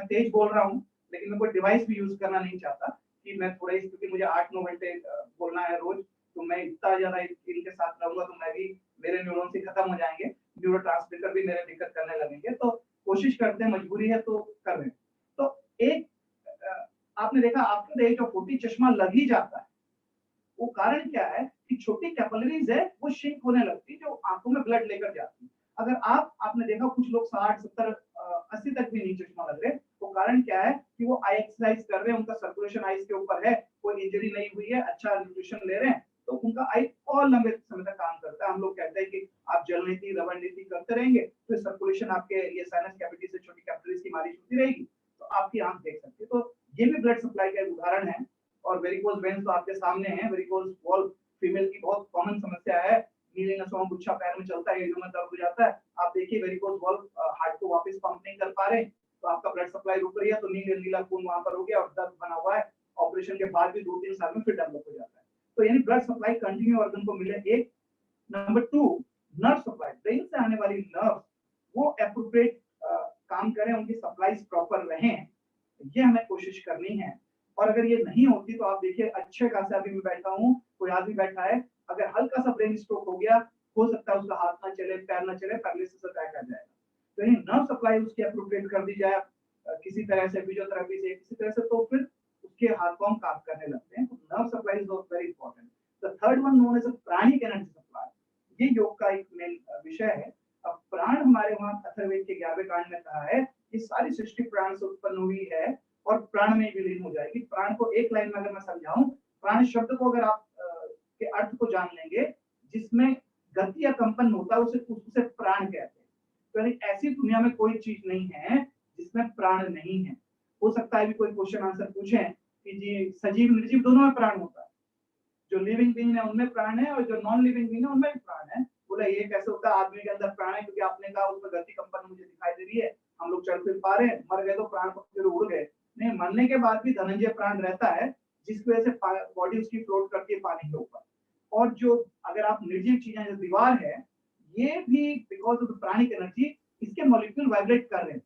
तेज बोल रहा हूँ, लेकिन मैं कोई डिवाइस भी यूज करना नहीं चाहता कि मैं थोड़ा, क्योंकि मुझे 8-9 घंटे बोलना है रोज, तो मैं इतना ज्यादा इनके साथ रहूंगा तो मैं भी, मेरे न्यूरॉन्स ही खत्म हो जाएंगे, न्यूरोट्रांसमीटर भी मेरे दिक्कत करने लगेंगे। तो कोशिश करते हैं, मजबूरी है तो कर रहे हैं। तो एक, आपने देखा आफ्टर द एज ऑफ 40 चश्मा लग ही जाता है। वो कारण क्या है कि छोटी कैपिलरीज है, वो शिंक होने लगती है, जो आंखों में ब्लड लेकर जाती है। अगर आपने देखा कुछ लोग 60, 70, 80 तक भी नहीं चश्मा लग रहे, तो कारण क्या है कि वो आई एक्सरसाइज कर रहे हैं, उनका सर्कुलेशन आईज के ऊपर है, कोई इंजरी नहीं हुई है, अच्छा न्यूट्रिशन ले रहे हैं, तो उनका आई और लंबे समय तक काम करता है। हम लोग कहते हैं कि आप जल नीति, रबड़ नीति करते रहेंगे तो सर्कुलेशन आपके ये साइनस कैविटी से छोटी कैपिलरीज की मालिश होती रहेगी, तो आपकी आंख देख सकती है। तो ये भी ब्लड सप्लाई का एक उदाहरण है। और वेरिकोज वेन्स तो आपके सामने है, वेरिकोज वॉल्व फीमेल की बहुत कॉमन समस्या है, नीले नसों गुच्छा पैर में चलता है, में दर्द हो जाता है, आप देखिए वेरिकोज वाल्व हार्ट को वापस पंप नहीं कर पा रहे, तो आपका ब्लड सप्लाई रुक रही है, तो नीला खून वहां पर हो गया और दर्द बना हुआ है, ऑपरेशन के बाद भी 2-3 साल में फिर डेवलप हो जाता है। तो यानी ब्लड सप्लाई कंटिन्यू ऑर्गन को मिले, एक। नंबर 2, नर्व सप्लाई, ब्रेन से आने वाली नर्व वो एप्रोप्रिएट काम करें, उनकी सप्लाईज प्रॉपर रहें, ये हमें कोशिश करनी है। और अगर ये नहीं होती तो आप देखिए अच्छे खासा, अभी मैं बैठा हूँ, कोई आदमी बैठा है, अगर हल्का सा ब्रेन स्ट्रोक हो गया, हो सकता है उसका हाथ ना चले, पैर ना चले, पैरालिसिस अटैक आ जाएगा। तो ये नर्व सप्लाई उसकी एप्रोप्रिएट कर दी जाए किसी तरह से, फिजियोथेरेपी से, किसी तरह से, तो फिर उसके हाथ पांव काम करने लगते हैं। तो nerve supply is very important. The third one known as a pranic energy supply, ये योग का एक मेन विषय है। अब प्राण हमारे वहां अथर्ववेद के 11वें कांड में कहा है कि सारी सृष्टि प्राण से उत्पन्न हुई है और प्राण में विलीन हो जाएगी। प्राण को एक लाइन में अगर मैं समझाऊं, प्राण शब्द को अगर आप के अर्थ को जान लेंगे, जिसमें गति या कंपन होता है, उसे प्राण कहते हैं। तो यानी ऐसी दुनिया में कोई चीज नहीं है जिसमें प्राण नहीं है। हो सकता है भी कोई क्वेश्चन आंसर पूछे कि जी सजीव निर्जीव दोनों में प्राण होता है, जो लिविंग बीइंग है उनमें प्राण है और जो नॉन लिविंग बीइंग है उनमें भी प्राण है। बोला ये कैसे होता है, आदमी के अंदर प्राण है क्योंकि आपने कहा उसमें गति कंपन मुझे दिखाई दे रही है, हम लोग चल फिर पा रहे हैं, मर गए तो प्राण फिर उड़ गए। नहीं, मरने के बाद भी धनंजय प्राण रहता है, जिसकी वजह से बॉडी उसकी फ्लोट करती है पानी के ऊपर। और जो अगर आप निर्जीव चीजें, जो दीवार है, ये भी because of the pranic energy, इसके मॉलिक्यूल वाइब्रेट कर रहे हैं,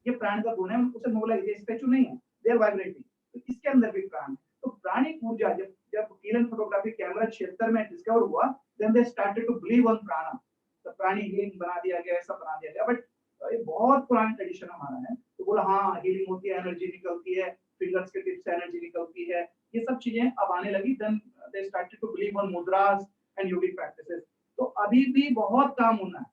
ये प्राण का गुण है। उसे बोला ये स्टैचू नहीं है, दे आर वाइब्रेटिंग, तो इसके अंदर भी प्राण है। तो प्राणिक ऊर्जा जब कीलन फोटोग्राफी कैमरा 76 में डिस्कवर हुआ, then they started to believe on prana, तो प्राणी हीलिंग बना दिया गया, ऐसा बना दिया गया। बट ये बहुत पुराना ट्रेडिशन हमारा है, तो बोला हाँ हीलिंग होती है, एनर्जी निकलती है, फिंगर्स के टिप से एनर्जी निकलती है, ये सब चीजें अब आने लगी। Then they started to believe on mudras and yogic practices. तो अभी भी बहुत काम होना है।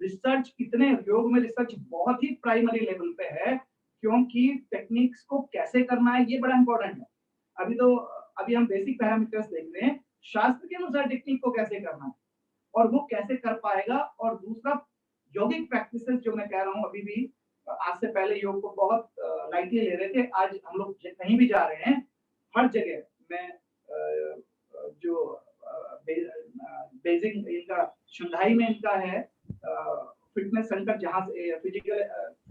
रिसर्च इतने, योग में रिसर्च बहुत ही प्राइमरी लेवल पे है, क्योंकि टेक्निक्स को कैसे करना है ये बड़ा इंपॉर्टेंट है। अभी हम बेसिक पैरामीटर्स देख रहे हैं, शास्त्र के अनुसार टेक्निक को कैसे करना है और वो कैसे कर पाएगा। और दूसरा योगिक प्रैक्टिसेस, जो मैं कह रहा हूँ, अभी भी आज से पहले योग को बहुत लाइटली ले रहे थे, आज हम लोग कहीं भी जा रहे हैं, हर जगह में जो बेजिंग इनका, शंघाई में इनका है फिटनेस सेंटर, जहाँ से फिजिकल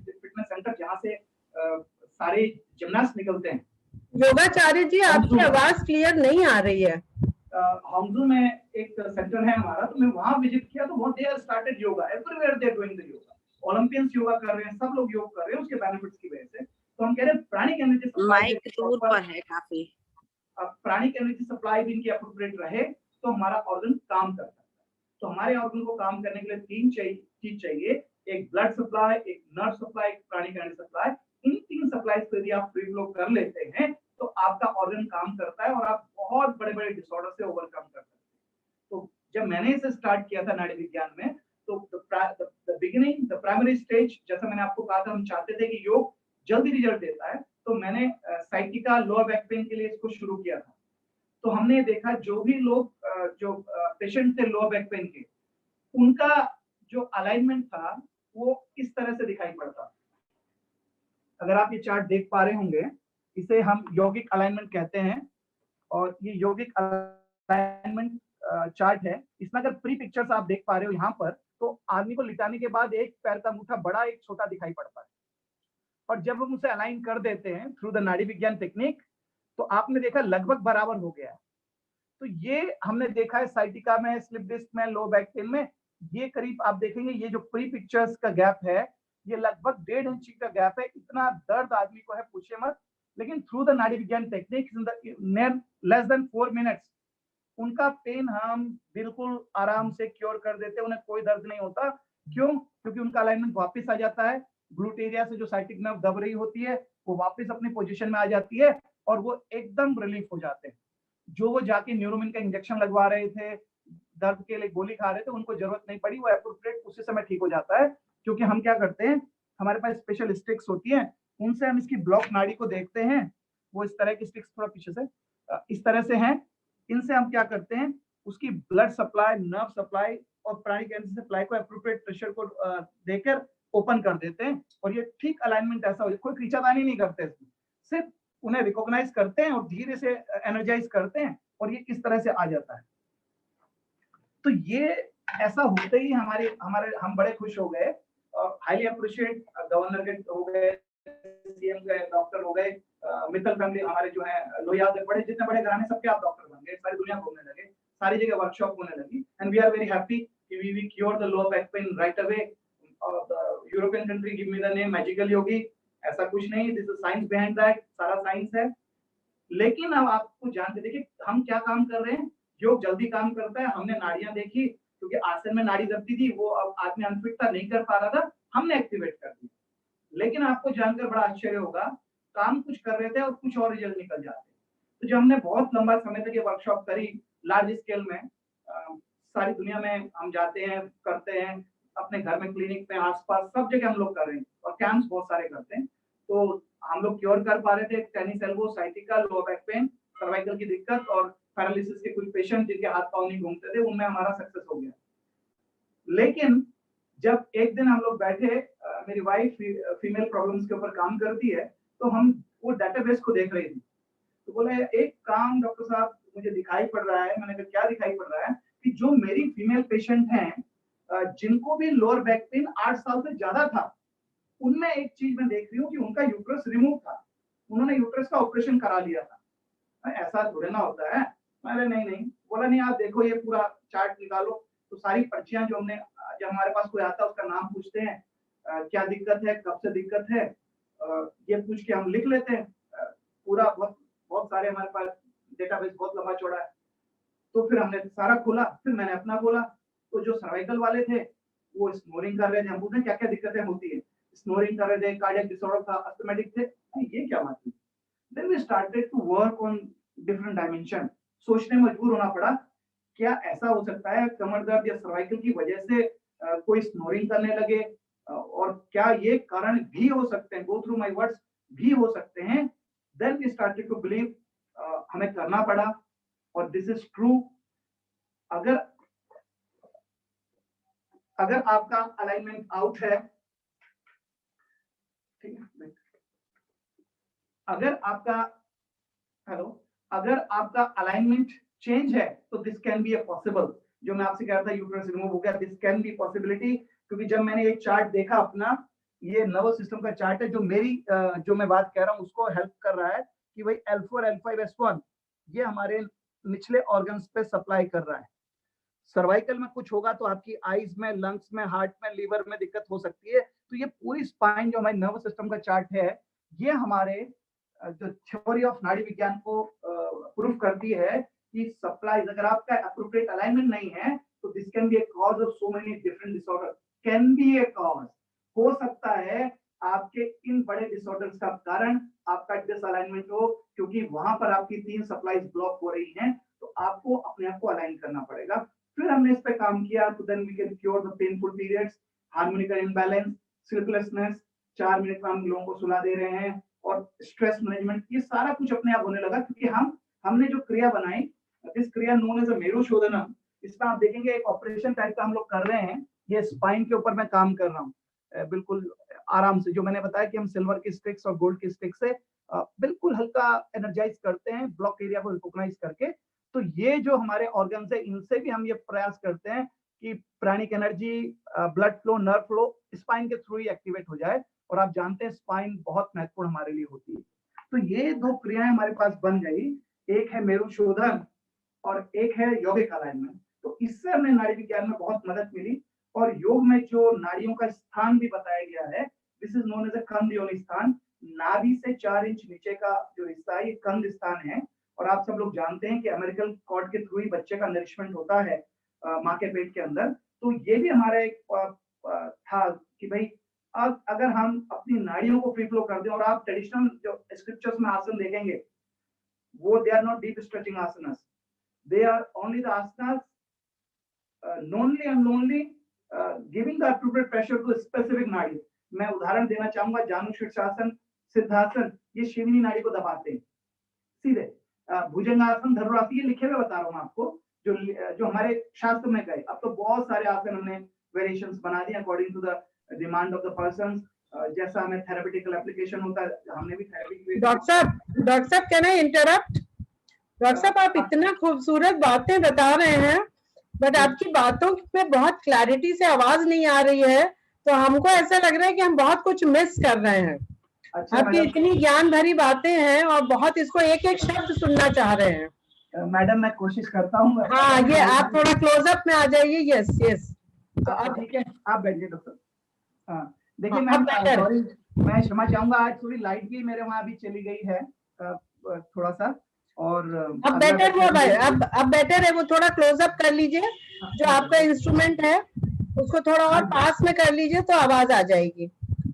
फिटनेस सेंटर, जहाँ से सारे जिमनास्ट निकलते हैं। योगाचार्य जी, आपकी आवाज क्लियर नहीं आ रही है। हांगजू में एक सेंटर है हमारा, तो मैं वहां विजिट किया, तो they are started yoga, everywhere they are doing the yoga. Olympians yoga कर रहे हैं, सब लोग योग कर रहे हैं उसके बेनिफिट्स की वजह से। तो हम कह रहे हैं प्राणिक एनर्जी माइक दूर पर है काफी। अब प्राणिक एनर्जी सप्लाई भी इनकी अप्रोप्रिएट रहे तो हमारा ऑर्गन काम कर सकता है। तो हमारे ऑर्गन को काम करने के लिए 3 चीज चाहिए, एक ब्लड सप्लाई, एक नर्व सप्लाई, एक प्राणिक एनर्जी सप्लाई। इन 3 सप्लाई को यदि आप फ्री फ्लो कर लेते हैं तो आपका ऑर्गन काम करता है और आप बहुत बड़े बड़े डिसऑर्डर से ओवरकम कर सकते हैं। तो जब मैंने इसे स्टार्ट किया था नाड़ी विज्ञान में, तो the beginning, the primary stage, जैसा मैंने आपको कहा था, हम चाहते थे कि योग जल्दी रिजल्ट देता है, तो मैंने साइटिका लोअर बैक पेन के लिए इसको शुरू किया था। तो हमने देखा जो भी लोग जो पेशेंट थे लोअर बैक पेन के, उनका जो अलाइनमेंट था वो इस तरह से दिखाई पड़ता। अगर आप ये चार्ट देख पा रहे होंगे, इसे हम यौगिक अलाइनमेंट कहते हैं, और ये यौगिक अलाइनमेंट चार्ट है। इसमें अगर प्री पिक्चर्स आप देख पा रहे हो यहाँ पर, तो आदमी को लिटाने के बाद एक पैर का अंगूठा बड़ा, एक छोटा दिखाई पड़ता है, और जब हम उसे अलाइन कर देते हैं थ्रू द नाड़ी विज्ञान टेक्निक, तो आपने देखा लगभग बराबर हो गया है। तो ये हमने देखा है साइटिका में, स्लिप डिस्क में, लो बैक पेन में, ये करीब आप देखेंगे ये जो प्री पिक्चर्स का गैप है, ये लगभग 1.5 इंच का गैप है। इतना दर्द आदमी को है, पूछे मत। लेकिन थ्रू द नाड़ी विज्ञान technique in less than 4 minutes उनका पेन हम बिल्कुल आराम से क्योर कर देते हैं, उन्हें कोई दर्द नहीं होता। क्यों? क्योंकि उनका अलाइनमेंट वापस आ जाता है, ग्लूट एरिया से जो साइटिक नर्व दब रही होती है वो वापस अपनी पोजीशन में आ जाती है और वो एकदम रिलीफ हो जाते हैं। जो वो जाके न्यूरोमिन का इंजेक्शन लगवा रहे थे, दर्द के लिए गोली खा रहे थे, उनको जरूरत नहीं पड़ी, वो एप्रोप्रिएट उसी समय ठीक हो जाता है। क्योंकि हम क्या करते हैं, हमारे पास स्पेशल स्टिक्स होती हैं, उनसे हम इसकी ब्लॉक नाड़ी को देखते हैं। वो इस तरह की स्टिक्स, थोड़ा पीछे से इस तरह से हैं। इनसे हम क्या करते हैं, उसकी ब्लड सप्लाई, नर्व सप्लाई और प्राणिक एनर्जी सप्लाई को एप्रोप्रिएट प्रेशर को देकर ओपन कर देते हैं, और ये ठीक अलाइनमेंट ऐसा हो जाए। कोई खींचातानी नहीं करते इसमें, सिर्फ उन्हें रिकॉग्नाइज करते हैं और धीरे से एनर्जाइज करते हैं, और ये इस तरह से आ जाता है। तो ये ऐसा होते ही हम बड़े खुश हो गए और हाईली अप्रिशिएट गवर्नर के हो गए, सीएम के डॉक्टर हो गए, मित्तल फैमिली हमारे जो है लोहिया के बड़े जितने बड़े घराने सबके आप डॉक्टर बन गए, सारी दुनिया घूमने लगे, सारी जगह वर्कशॉप होने लगी and we are very happy कि we cure the lower back pain right away. European country give me the name magical yogi, ऐसा कुछ नहीं, this is science behind that, सारा साइंस है। लेकिन अब आपको जान के देखिए हम क्या काम कर रहे हैं, योग जल्दी काम करता है। हमने नाड़ियां देखी, क्योंकि आसन में नाड़ी दबती थी, वो अब आदमी अनफिट था, नहीं कर पा रहा था, हमने एक्टिवेट कर दी। लेकिन आपको जानकर बड़ा आश्चर्य होगा, काम कुछ कर रहे थे और कुछ और रिजल्ट निकल जाते। तो जब हमने बहुत लंबा समय तक ये वर्कशॉप करी लार्ज स्केल में, सारी दुनिया में हम जाते हैं, करते हैं, अपने घर में, क्लिनिक में, आसपास सब जगह हम लोग कर रहे हैं और कैंप्स बहुत सारे करते हैं। तो हम लोग क्योर कर पा रहे थे tennis elbow, sciatica, lower back pen, cervical की दिक्कत और पैरालिसिस के कुछ पेशेंट जिनके हाथ पांव नहीं घूमते थे, उनमें हमारा सक्सेस हो गया। लेकिन जब एक दिन हम लोग बैठे, मेरी वाइफ फीमेल प्रॉब्लम्स के ऊपर काम करती है, तो हम वो डेटाबेस को देख रही थी। तो बोले एक काम डॉक्टर साहब मुझे दिखाई पड़ रहा है। मैंने कहा क्या दिखाई पड़ रहा है? कि जो मेरी फीमेल पेशेंट हैं जिनको भी लोअर बैक पेन 8 साल से ज्यादा था, उनमें एक चीज मैं देख रही हूँ कि उनका यूट्रस रिमूव था, उन्होंने यूट्रस का ऑपरेशन करा लिया था। ऐसा थोड़ा ना होता है। मैंने नहीं, बोला नहीं आप देखो ये पूरा चार्ट निकालो। तो सारी पर्चियां जो हमने, जब हमारे पास कोई आता है उसका नाम पूछते हैं, क्या दिक्कत है, कब से दिक्कत है, ये पूछ के हम लिख लेते हैं। पूरा बहुत सारे हमारे पास डेटाबेस बहुत लंबा चौड़ा है। तो फिर हमने सारा खोला, फिर मैंने अपना खोला। तो जो सर्वाइकल वाले थे वो स्नोरिंग कर रहे थे, हम पूछे क्या क्या दिक्कतें होती है, स्नोरिंग कर रहे थे, कार्डियक डिसऑर्डर था, अस्थमैटिक थे, ये क्या बात है। Then we started to work on different dimension. सोचने मजबूर होना पड़ा, क्या ऐसा हो सकता है कमर दर्द या सर्वाइकल की वजह से कोई स्नोरिंग करने लगे, और क्या ये कारण भी हो सकते हैं, गो थ्रू माय वर्ड्स, भी हो सकते हैं। Then we started to believe, हमें करना पड़ा और दिस इज ट्रू। अगर आपका अलाइनमेंट आउट है, ठीक है, अगर आपका अलाइनमेंट चेंज है तो this can be a possible. जो मैं आपसे कह रहा था यूट्रस रिमूव हो गया, दिस कैन बी पॉसिबिलिटी। क्योंकि जब मैंने ये चार्ट देखा अपना, ये नर्वस सिस्टम का चार्ट है, जो मैं बात कह रहा हूँ उसको हेल्प कर रहा है कि भाई L4, L5, S1 ये हमारे निचले ऑर्गन्स पे सप्लाई कर रहा है। सर्वाइकल में कुछ होगा तो आपकी आईज में, लंग्स में, हार्ट में, लीवर में दिक्कत हो सकती है। तो ये पूरी स्पाइन जो हमारी नर्वस सिस्टम का चार्ट है, ये हमारे जो थ्योरी ऑफ नाड़ी विज्ञान को प्रूफ करती है कि सप्लाई, अगर आपका एप्रोप्रिएट अलाइनमेंट नहीं है तो this can be A cause of so many different disorder. Can be A cause, हो सकता है आपके इन बड़े डिसऑर्डर्स का कारण आपका डिसअलाइनमेंट हो, क्योंकि वहां पर आपकी 3 सप्लाईज ब्लॉक हो रही हैं। तो आपको अपने आप को अलाइन करना पड़ेगा। फिर हमने इस पे काम किया, तो then we can cure the painful periods, hormonical imbalance, sleeplessness, 4 minute में हम लोगों को सुला दे रहे हैं, और स्ट्रेस मैनेजमेंट, ये सारा कुछ अपने आप होने लगा। क्योंकि हमने जो क्रिया बनाई, दिस क्रिया नोन एज अ मेरुशोधनम, इसमें आप देखेंगे एक ऑपरेशन टाइप का हम लोग कर रहे हैं। ये स्पाइन के ऊपर मैं काम कर रहा हूँ बिल्कुल आराम से। जो मैंने बताया कि हम सिल्वर की स्टिक्स और गोल्ड की स्टिक्स से बिल्कुल हल्का एनर्जाइज करते हैं, ब्लॉक एरिया को रिकॉग्नाइज करके। तो ये जो हमारे ऑर्गन्स है, इनसे भी हम ये प्रयास करते हैं कि pranic energy, blood flow, nerve flow spine के थ्रू ही एक्टिवेट हो जाए। और आप जानते हैं स्पाइन बहुत महत्वपूर्ण हमारे लिए होती है। तो ये 2 क्रियाएं हमारे पास बन गई, एक है मेरुशोधन और एक है यौगिक अलाइनमेंट। तो इससे हमें नाड़ी विज्ञान में बहुत मदद मिली। और योग में जो नाड़ियों का स्थान भी बताया गया है, this is known as a कंद योनि स्थान। नाभि से 4 इंच नीचे का जो हिस्सा है, ये कंद स्थान है। और आप सब लोग जानते हैं कि अमेरिकन कॉर्ड के थ्रू ही बच्चे का नरिशमेंट होता है माँ के पेट के अंदर। तो ये भी हमारा एक था कि भाई अगर हम अपनी नाड़ियों को फ्री फ्लो कर दें, और आप ट्रेडिशनल जो स्क्रिप्चर्स में आसन देखेंगे, वो they are not deep stretching asanas, they are only the asanas नॉनली and only giving the appropriate pressure to specific नाड़ी। मैं उदाहरण देना चाहूंगा, जानु शीर्षासन, सिद्धासन, ये शिवनी नाड़ी को दबाते हैं सीधे। भुजंगासन, धनुरासन, ये लिखे हुए बता रहा हूँ आपको, जो हमारे शास्त्र में गए। अब तो बहुत सारे आसन हमने वेरिएशंस बना दिए according to the demand of the person, जैसा हमें थेरेपेटिकल एप्लीकेशन होता है, हमने भी थेरेपी। डॉक्टर साहब कैन आई इंटरप्ट? डॉक्टर साहब आप इतना खूबसूरत बातें बता रहे हैं, बट आपकी बातों में बहुत क्लैरिटी से आवाज नहीं आ रही है, तो हमको ऐसा लग रहा है कि हम बहुत कुछ मिस कर रहे हैं। अच्छा आपकी मैडम, इतनी ज्ञान भरी बातें हैं और बहुत इसको एक एक शब्द सुनना चाह रहे हैं। मैडम मैं कोशिश करता हूँ। हाँ, ये आप थोड़ा क्लोजअप में आ जाइए। यस यस, तो अब ठीक है, आप बैठिए डॉक्टर। हाँ देखिए हाँ, मैम, अब better। सॉरी मैं क्षमा चाहूंगा, आज थोड़ी लाइट भी मेरे वहाँ अभी चली गई है थोड़ा सा, और अब अगला बेटर हुआ भाई, lecture अब बेटर है। वो थोड़ा क्लोजअप कर लीजिए, जो आपका इंस्ट्रूमेंट है उसको थोड़ा और पास में कर लीजिए तो आवाज आ जाएगी।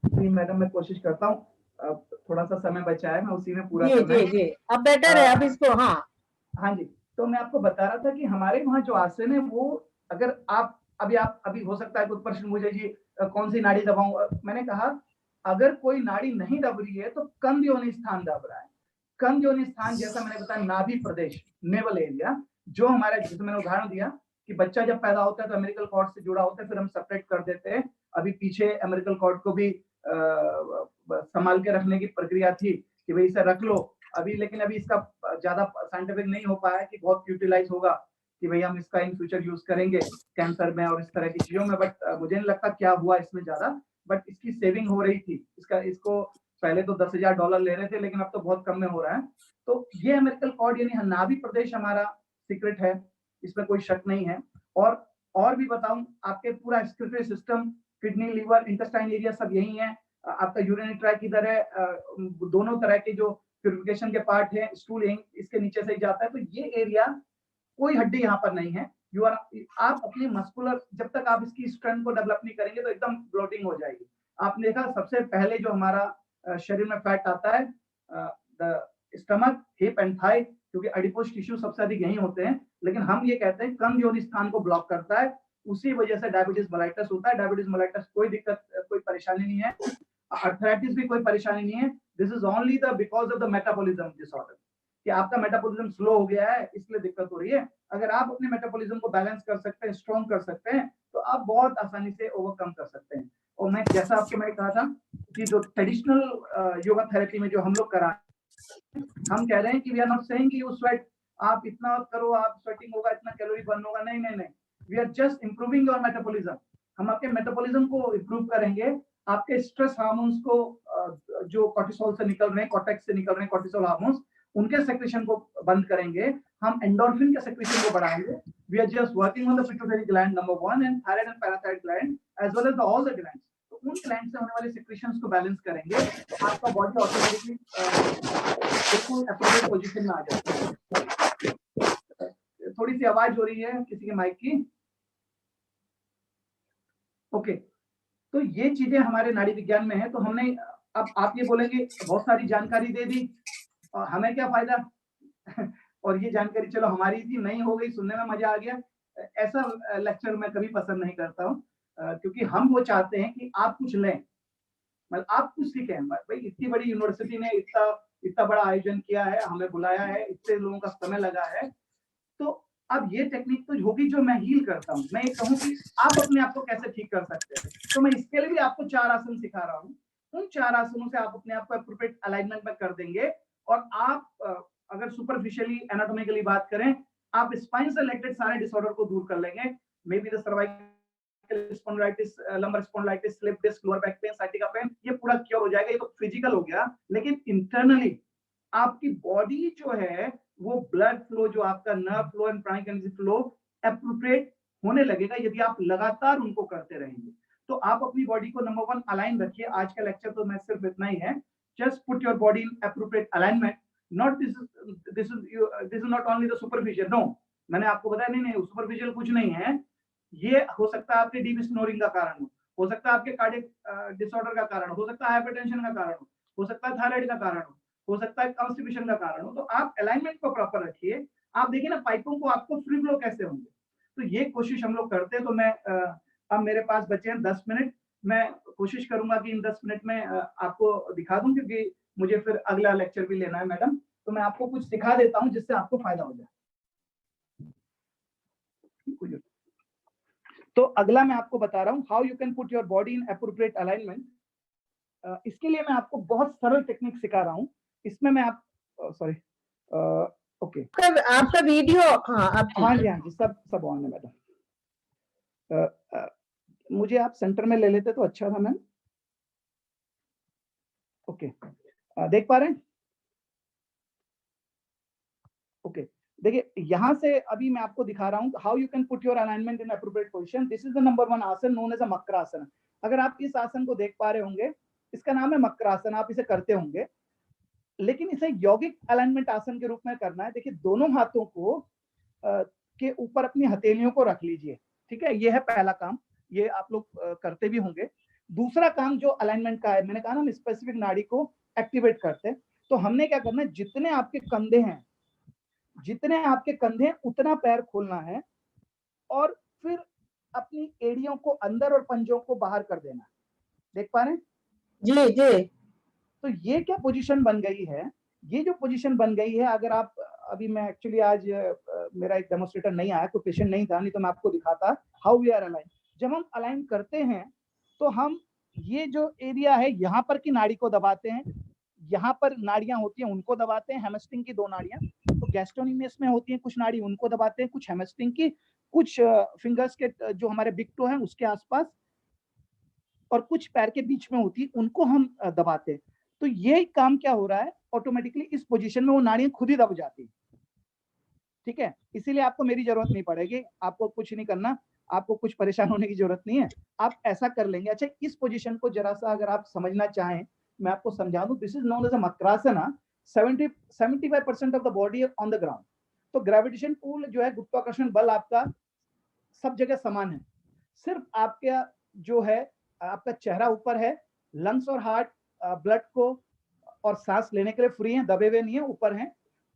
जी मैडम मैं कोशिश करता हूँ, थोड़ा सा समय बचा है, मैं उसी में पूरा जी करना जी है। जी, अब बेटर है। अब इसको हाँ हाँ जी, तो मैं आपको बता रहा था कि हमारे वहाँ जो आसन है वो, अगर आप अभी हो सकता है कुछ प्रश्न मुझे जी कौन सी नाड़ी दबाऊं, मैंने कहा अगर कोई नाड़ी नहीं दब रही है तो कंध योनि स्थान दब रहा है। कंध योनि स्थान जैसा मैंने बताया, नाभि प्रदेश, नेवल एरिया, जो हमारा, जैसे मैंने उदाहरण दिया कि बच्चा जब पैदा होता है तो अमेरिकल कॉर्ड से जुड़ा होता है, फिर हम सेपरेट कर देते हैं। अभी पीछे अमेरिकल कॉर्ड को भी संभाल के रखने की प्रक्रिया थी कि भाई इसे रख लो अभी, लेकिन अभी इसका ज्यादा साइंटिफिक नहीं हो पाया कि बहुत यूटिलाइज होगा कि भाई हम इसका इन फ्यूचर यूज करेंगे कैंसर में और इस तरह की चीजों में, बट मुझे नहीं लगता क्या हुआ इसमें ज्यादा, बट इसकी सेविंग हो रही थी। इसको पहले तो $10,000 ले रहे थे, लेकिन अब तो बहुत कम में हो रहा है। तो ये अमेरिकल कॉर्ड यानी नाभि प्रदेश हमारा सीक्रेट है, इसमें कोई शक नहीं है। और भी बताऊं, आपके पूरा excretory system, kidney, liver, intestine area सब यही है। आपका यूरिनरी ट्रैक इधर है, दोनों तरह के जो प्यूरिफिकेशन के पार्ट है, स्टूल इसके नीचे से ही जाता है। तो ये एरिया, कोई हड्डी यहाँ पर नहीं है। आप अपनी मस्कुलर, जब तक आप इसकी स्ट्रेंथ को डेवलप नहीं करेंगे तो एकदम ब्लोटिंग हो जाएगी। आपने देखा सबसे पहले जो हमारा शरीर में फैट आता है, स्टमक, हिप एंड थाई, क्योंकि एडिपोज टिश्यू सबसे अधिक यही होते हैं। लेकिन हम ये कहते हैं कंध योनि स्थान को ब्लॉक करता है, उसी वजह से डायबिटीज मेलाइटस होता है। डायबिटीज मेलाइटस कोई दिक्कत, कोई परेशानी नहीं है। अर्थराइटिस भी कोई परेशानी नहीं है। This is only the because of the metabolism disorder, कि आपका मेटाबॉलिज्म स्लो हो गया है, इसलिए दिक्कत हो रही है। अगर आप अपने मेटाबॉलिज्म को बैलेंस कर सकते हैं, स्ट्रॉन्ग कर सकते हैं, तो आप बहुत आसानी से ओवरकम कर सकते हैं। और मैं जैसा आपको मैं कहा था कि जो ट्रेडिशनल योगा थेरेपी में जो हम लोग करा, हम कह रहे हैं कि we are not saying you sweat, आप इतना करो, आप स्वेटिंग होगा, इतना कैलोरी बर्न होगा, नहीं नहीं नहीं, we are just improving your metabolism. हम आपके मेटाबॉलिज्म को इंप्रूव करेंगे, आपके स्ट्रेस हार्मोन्स को, जो कॉर्टिसोल से निकल रहे हैं, कॉर्टेक्स से निकल रहे हैं कॉर्टिसोल हार्मोन्स, उनके सेक्रेशन को बंद करेंगे, हम एंडोर्फिन के सेक्रेशन को बढ़ाएंगे। We are just working on the pituitary gland number 1 and thyroid and parathyroid gland as well as all the glands. तो उन ग्लैंड से होने वाले सेक्रेशंस को बैलेंस करेंगे, तो आपका बॉडी ऑटोमेटिकली बिल्कुल एप्रोप्रिएट पोजीशन में आ जाता है। थोड़ी सी आवाज हो रही है किसी के माइक की। ओके, तो ये चीजें हमारे नाड़ी विज्ञान में है। तो हमने, अब आप ये बोलेंगे बहुत सारी जानकारी दे दी, हमें क्या फायदा और ये जानकारी चलो हमारी थी, नहीं हो गई, सुनने में मजा आ गया, ऐसा लेक्चर मैं कभी पसंद नहीं करता हूँ। क्योंकि हम वो चाहते हैं कि आप कुछ लें, मतलब आप कुछ सीखें। भाई इतनी बड़ी यूनिवर्सिटी ने इतना बड़ा आयोजन किया है, हमें बुलाया है, इतने लोगों का समय लगा है, तो अब ये टेक्निक तो होगी जो मैं हील करता हूँ। मैं ये कहूँ कि आप अपने आप को कैसे ठीक कर सकते हैं, तो मैं इसके लिए भी आपको 4 आसन सिखा रहा हूँ। उन 4 आसनों से आप अपने आप को एप्रोप्रिएट अलाइनमेंट में कर देंगे। और आप अगर सुपरफिशियली एनाटॉमिकली बात करें, आप स्पाइन से रिलेटेड सारे डिसऑर्डर को दूर कर लेंगे। Maybe the cervical spondylitis, lumbar spondylitis, slip disc, lower back pain, sciatica pain, ये पूरा क्योर हो जाएगा। ये तो फिजिकल हो गया, लेकिन इंटरनली आपकी बॉडी जो है वो ब्लड फ्लो, जो आपका nerve flow and pranic energy flow appropriate होने लगेगा यदि आप लगातार उनको करते रहेंगे। तो आप अपनी बॉडी को नंबर 1 अलाइन रखिए। आज का लेक्चर तो मैं सिर्फ इतना ही है। Just put your body in appropriate alignment. Not this is not only the superficial, no, मैंने आपको बताया नहीं सुपरफिशियल कुछ नहीं है। ये हो सकता है आपके डीप स्नोरिंग का कारण हो सकता है आपके कार्डियक डिसऑर्डर का कारण हो सकता है हाइपरटेंशन का कारण हो सकता है थायराइड का कारण हो सकता है कॉन्स्टिपेशन का कारण हो। तो आप अलाइनमेंट को प्रॉपर रखिए। आप देखिए ना पाइपों को आपको फ्री फ्लो कैसे होंगे, तो ये कोशिश हम लोग करते हैं। तो मैं अब मेरे पास बचे हैं 10 मिनट, मैं कोशिश करूंगा कि इन 10 मिनट में आपको दिखा दूं, क्योंकि मुझे फिर अगला लेक्चर भी लेना है मैडम। तो मैं आपको कुछ दिखा देता हूं जिससे आपको फायदा हो जाए। तो अगला मैं आपको बता रहा हूं how you can put your body in appropriate alignment. इसके लिए मैं आपको बहुत सरल टेक्निक सिखा रहा हूं। इसमें मैं आप सॉरी ओके, आपका वीडियो, हाँ जी, सब ऑन है मैडम। मुझे आप सेंटर में ले लेते तो अच्छा था मैम। ओके, देख पा रहे हैं? ओके, देखिए यहाँ से अभी मैं आपको दिखा रहा हूँ how you can put your alignment in appropriate position. This is the number 1 आसन नोन एज अ मकरासन। अगर आप इस आसन को देख पा रहे होंगे, इसका नाम है मकरासन, आप इसे करते होंगे, लेकिन इसे यौगिक अलाइनमेंट आसन के रूप में करना है। देखिए दोनों हाथों को के ऊपर अपनी हथेलियों को रख लीजिए, ठीक है। ये है पहला काम, ये आप लोग करते भी होंगे। दूसरा काम जो अलाइनमेंट का है, मैंने कहा ना हम स्पेसिफिक नाड़ी को एक्टिवेट करते हैं, तो हमने क्या करना है, जितने आपके कंधे हैं उतना पैर खोलना है और फिर अपनी एड़ियों को अंदर और पंजों को बाहर कर देना है। देख पा रहे हैं? जी जी। तो ये क्या पोजीशन बन गई है, ये जो पोजीशन बन गई है, अगर आप अभी मैं एक्चुअली आज मेरा एक डेमोन्स्ट्रेटर नहीं आया, कोई पेशेंट नहीं था, नहीं तो मैं आपको दिखाता हाउ वी आर अलाइन। जब हम अलाइन करते हैं तो हम ये जो एरिया है यहाँ पर की नाड़ी को दबाते हैं, यहाँ पर नाड़ियां होती हैं उनको दबाते हैं, हैमस्ट्रिंग की 2 नाड़ियां, तो गैस्ट्रोनोमियस में होती हैं कुछ नाड़ी, उनको दबाते हैं, कुछ हैमस्ट्रिंग की, कुछ फिंगर्स के जो हमारे बिग टो हैं उसके आसपास, और कुछ पैर के बीच में होती है, उनको हम दबाते हैं। तो ये काम क्या हो रहा है, ऑटोमेटिकली इस पोजीशन में वो नाड़ियां खुद ही दब जाती है, ठीक है। इसीलिए आपको मेरी जरूरत नहीं पड़ेगी, आपको कुछ नहीं करना, आपको कुछ परेशान होने की जरूरत नहीं है, आप ऐसा कर लेंगे। अच्छा, इस पोजीशन को जरा सा अगर आप समझना चाहें, मैं आपको समझा दूं। This is known as a makarasana. 75% of the body on the ground. तो ग्रेविटेशन पुल जो है, गुरुत्वाकर्षण बल आपका सब जगह समान है, सिर्फ आपका जो है आपका चेहरा ऊपर है, लंग्स और हार्ट ब्लड को और सांस लेने के लिए फ्री हैं, दबे हुए नहीं है, ऊपर हैं,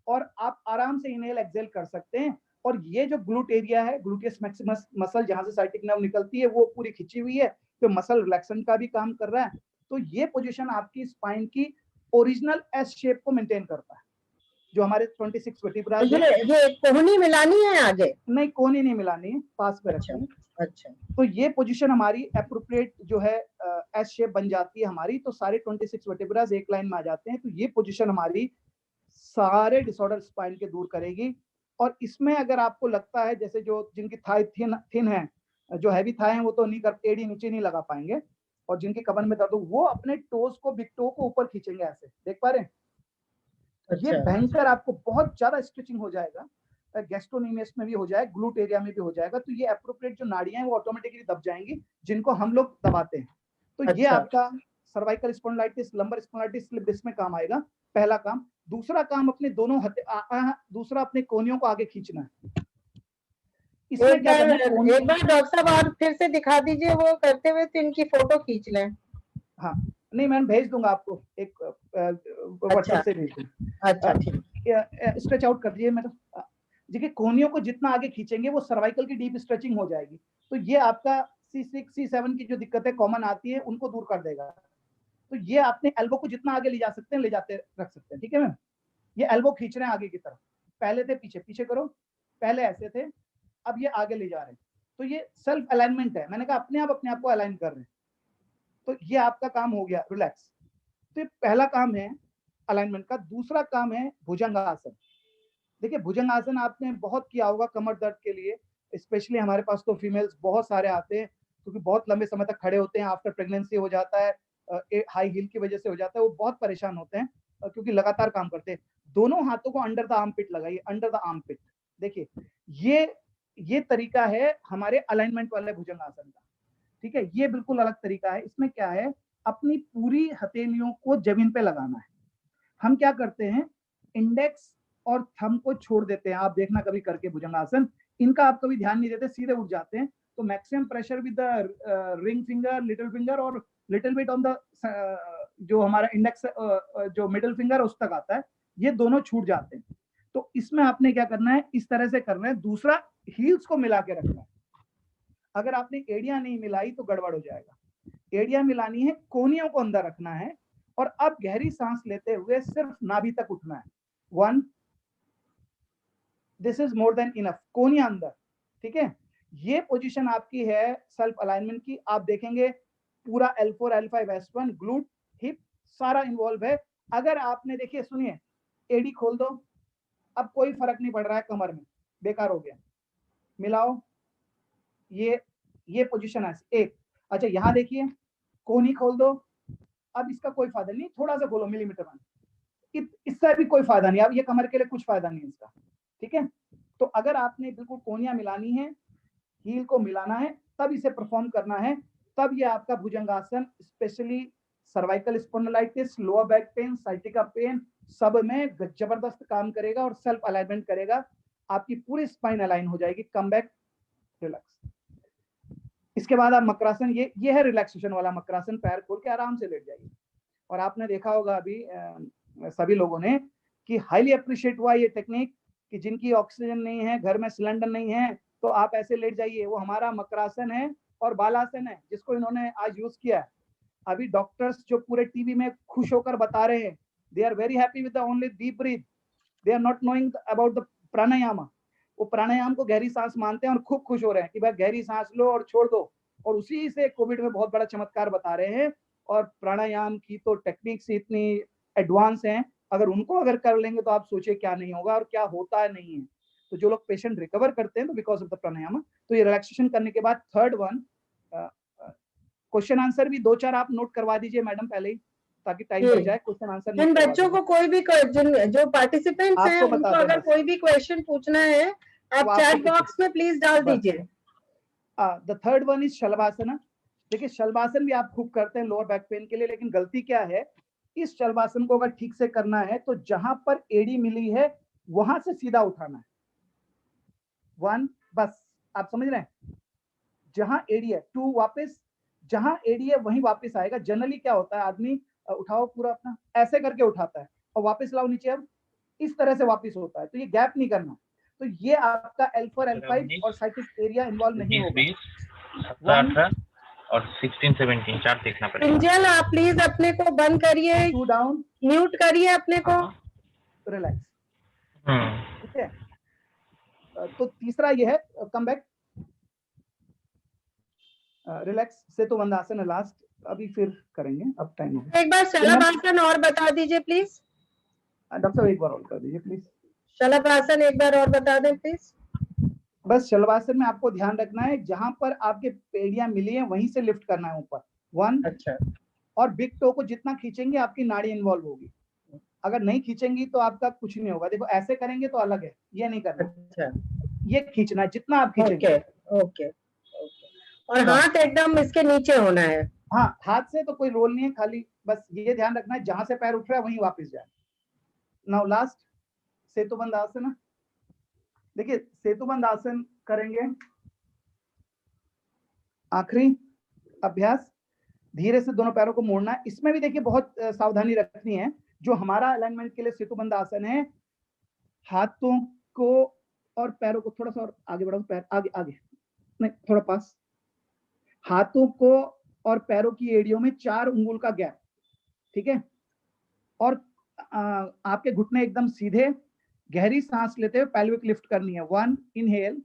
और आप आराम से इनहेल एक्सहेल कर सकते हैं। और ये जो ग्लूट एरिया है, ग्लूटियस मैक्सिमस मसल, जहां से साइटिक नर्व निकलती है, वो पूरी खिंची हुई है, तो मसल रिलैक्सेंट का भी काम कर रहा है। तो ये पोजीशन आपकी स्पाइन की ओरिजिनल एस शेप को मेंटेन करता है, जो हमारे 26 वर्टिब्रास है। ये कोहनी मिलानी है आगे? नहीं, कोहनी नहीं मिलानी है, पास में रखनी है। अच्छा। तो ये पोजीशन हमारी एप्रोप्रिएट जो है एस शेप बन जाती है हमारी, तो सारे 26 वर्टिब्रास एक लाइन में आ जाते हैं। तो ये पोजीशन हमारी सारे डिसऑर्डर स्पाइन के दूर करेगी। और इसमें अगर आपको लगता है जैसे जो जिनकी थाई थिन है, जो हैवी थाई है, वो तो नहीं कर, एड़ी नीचे नहीं लगा पाएंगे, और जिनके कमर में दर्द हो वो अपने टोस को, बिग टो को ऊपर खींचेंगे ऐसे, देख पा रहे हैं? अच्छा। ये भयंकर आपको बहुत ज्यादा स्ट्रेचिंग हो जाएगा, गैस्ट्रोनोमियस में भी हो जाएगा, ग्लूट एरिया में भी हो जाएगा। तो ये एप्रोप्रिएट जो नाड़ियां हैं वो ऑटोमेटिकली दब जाएंगी, जिनको हम लोग दबाते हैं। तो ये अच्छा। आपका cervical spondylitis, lumbar spondylitis, slip disc में काम आएगा, पहला काम। दूसरा काम अपने दोनों दूसरा अपने कोहनियों को आगे खींचना है। एक बार डॉक्टर साहब आप फिर से दिखा दीजिए वो करते हुए, तो इनकी फोटो खींच लें। हाँ, नहीं मैं भेज दूंगा आपको, एक व्हाट्सएप से भेज दूंगा। अच्छा ठीक। स्ट्रेच आउट कर दीजिए मेरा। देखिए कोहनियों को जितना आगे खींचेंगे वो सर्वाइकल की डीप स्ट्रेचिंग हो जाएगी, तो ये आपका C6 C7 की जो दिक्कतें कॉमन आती है उनको दूर कर देगा। तो ये आपने एल्बो को जितना आगे ले जा सकते हैं ले जाते रख सकते हैं, ठीक है मैम। ये एल्बो खींच रहे हैं आगे की तरफ, पहले थे पीछे, पीछे करो, पहले ऐसे थे, अब ये आगे ले जा रहे हैं। तो ये सेल्फ अलाइनमेंट है, मैंने कहा अपने आप को अलाइन कर रहे हैं। तो ये आपका काम हो गया, रिलैक्स। तो ये पहला काम है अलाइनमेंट का। दूसरा काम है भुजंगासन। देखिए भुजंगासन आपने बहुत किया होगा कमर दर्द के लिए, स्पेशली हमारे पास तो फीमेल्स बहुत सारे आते हैं, क्योंकि बहुत लंबे समय तक खड़े होते हैं, आफ्टर प्रेगनेंसी हो जाता है, हाई हील की वजह से हो जाता है, वो बहुत परेशान होते हैं क्योंकि लगातार काम करते हैं। दोनों हाथों को अंडर द आर्म पिट लगाइए, अंडर द आर्म पिट। देखिए ये तरीका है हमारे अलाइनमेंट वाले भुजंगासन का, ठीक है। ये बिल्कुल अलग तरीका है। इसमें क्या है, अपनी पूरी हथेलियों को जमीन पे लगाना है। हम क्या करते हैं, इंडेक्स और थंब को छोड़ देते हैं, आप देखना कभी करके भुजंगासन, इनका आप कभी ध्यान नहीं देते, सीधे उठ जाते हैं। तो maximum pressure with the ring finger, little finger और लिटिल बिट ऑन द जो हमारा इंडेक्स जो मिडिल फिंगर उस तक आता है, ये दोनों छूट जाते हैं। तो इसमें आपने क्या करना है, इस तरह से करना है। दूसरा, हील्स को मिला के रखना है। अगर आपने एड़ियां नहीं मिलाई तो गड़बड़ हो जाएगा। एड़ियां मिलानी है, कोहनियों को अंदर रखना है, और अब गहरी सांस लेते हुए सिर्फ नाभि तक उठना है। 1, this is more than enough, कोहनियां अंदर, ठीक है। ये पोजीशन आपकी है सेल्फ अलाइनमेंट की। आप देखेंगे पूरा L4 L5 S1 glute hip सारा इन्वॉल्व है। अगर आपने, देखिए सुनिए, एडी खोल दो, अब कोई फर्क नहीं पड़ रहा है कमर में, बेकार हो गया। मिलाओ, ये ये पोजीशन है एक। अच्छा यहाँ देखिए, कोहनी खोल दो, अब इसका कोई फायदा नहीं, थोड़ा सा खोलो मिलीमीटर वन, इससे भी कोई फायदा नहीं, अब ये कमर के लिए कुछ फायदा नहीं इसका, ठीक है। तो अगर आपने बिल्कुल कोहनियां मिलानी है, हील को मिलाना है, तब इसे परफॉर्म करना है, तब ये आपका bhujangasana specially cervical spondylitis, lower back pain, sciatica pain, सब में जबरदस्त काम करेगा और सेल्फ अलाइनमेंट करेगा, आपकी पूरी स्पाइन अलाइन हो जाएगी, कम बैक रिलैक्स। इसके बाद आप मकरासन, ये है रिलैक्सेशन वाला मकरासन, पैर खोल के आराम से लेट जाइए। और आपने देखा होगा अभी सभी लोगों ने कि हाईली अप्रिशिएट हुआ ये टेक्निक, कि जिनकी ऑक्सीजन नहीं है, घर में सिलेंडर नहीं है, तो आप ऐसे लेट जाइए। वो हमारा मकरासन है और बालासन है, जिसको इन्होंने आज यूज किया है। अभी डॉक्टर्स जो पूरे टीवी में खुश होकर बता रहे हैं, they are very happy with the only deep breath, they are not knowing about the pranayama. वो प्राणायाम को गहरी सांस मानते हैं और खूब खुश हो रहे हैं कि भाई गहरी सांस लो और छोड़ दो, और उसी से कोविड में बहुत बड़ा चमत्कार बता रहे हैं। और प्राणायाम की तो टेक्निक्स इतनी एडवांस हैं, अगर उनको अगर कर लेंगे तो आप सोचिए क्या नहीं होगा और क्या होता है नहीं है। तो जो लोग पेशेंट रिकवर करते हैं तो बिकॉज ऑफ द प्राणायाम। तो ये रिलैक्सेशन करने के बाद थर्ड वन, क्वेश्चन आंसर भी 2-4 आप नोट करवा दीजिए मैडम पहले ही, ताकि टाइम बच जाए। क्वेश्चन आंसर इन बच्चों को कोई भी जो पार्टिसिपेंट्स हैं उनको अगर कोई भी क्वेश्चन पूछना है, आप चैट बॉक्स में प्लीज डाल दीजिए। द थर्ड वन इज शलभासन। देखिए शलभासन भी आप खूब करते हैं लोअर बैक पेन के लिए, लेकिन गलती क्या है, इस शलभासन को अगर ठीक से करना है तो जहां पर एडी मिली है वहां से सीधा उठाना है, वन बस, आप समझ रहे हैं, जहां एडी है, टू वापस, जहां एडी है वहीं वापस आएगा। जनरली क्या होता है, आदमी उठाओ पूरा अपना ऐसे करके उठाता है और वापस लाओ नीचे, अब इस तरह से वापस होता है, तो ये गैप नहीं करना। तो ये आपका L4 L5 और साइटिस एरिया इन्वॉल्व नहीं होगा। और 16-17 चार देखना पड़ेगा। इंजल आप प्लीज अपने को बंद करिए, टू डाउन, म्यूट करिए अपने को, रिलैक्स, ठीक है। तो तीसरा ये है कम बैक, रिलैक्स से तो वंदासन है लास्ट, अभी फिर करेंगे, अब टाइम हो गया। एक बार शलभासन और बता दीजिए प्लीज। डॉक्टर साहब एक बार और कर दीजिए प्लीज। शलभासन एक बार और बता दें प्लीज। बस शलभासन में आपको ध्यान रखना है, जहां पर आपके पेड़ियां मिली है वहीं से लिफ्ट करना है ऊपर, वन। अच्छा। और बिग टो को जितना खींचेंगे आपकी नाड़ी इन्वॉल्व होगी, अगर नहीं खींचेंगी तो आपका कुछ नहीं होगा। देखो ऐसे करेंगे तो अलग है, ये नहीं करना। अच्छा, ये खींचना है जितना आप खींचेंगे। ओके। और हाथ एकदम इसके नीचे होना है। हाँ, हाथ से तो कोई रोल नहीं है, खाली बस ये ध्यान रखना है जहां से पैर उठ रहा है वहीं वापस जाए। नाउ लास्ट सेतुबंध आसन। देखिए सेतुबंध आसन करेंगे, आखिरी अभ्यास, धीरे से दोनों पैरों को मोड़ना है। इसमें भी देखिए बहुत सावधानी रखनी है। जो हमारा अलाइनमेंट के लिए सेतुबंध आसन है, हाथों को और पैरों को थोड़ा सा और आगे बढ़ाओ, पैर आगे आगे नहीं, थोड़ा पास, हाथों को और पैरों की एड़ियों में 4 उंगल का गैप, ठीक है। और आपके घुटने एकदम सीधे, गहरी सांस लेते हुए पेल्विक लिफ्ट करनी है, 1 इनहेल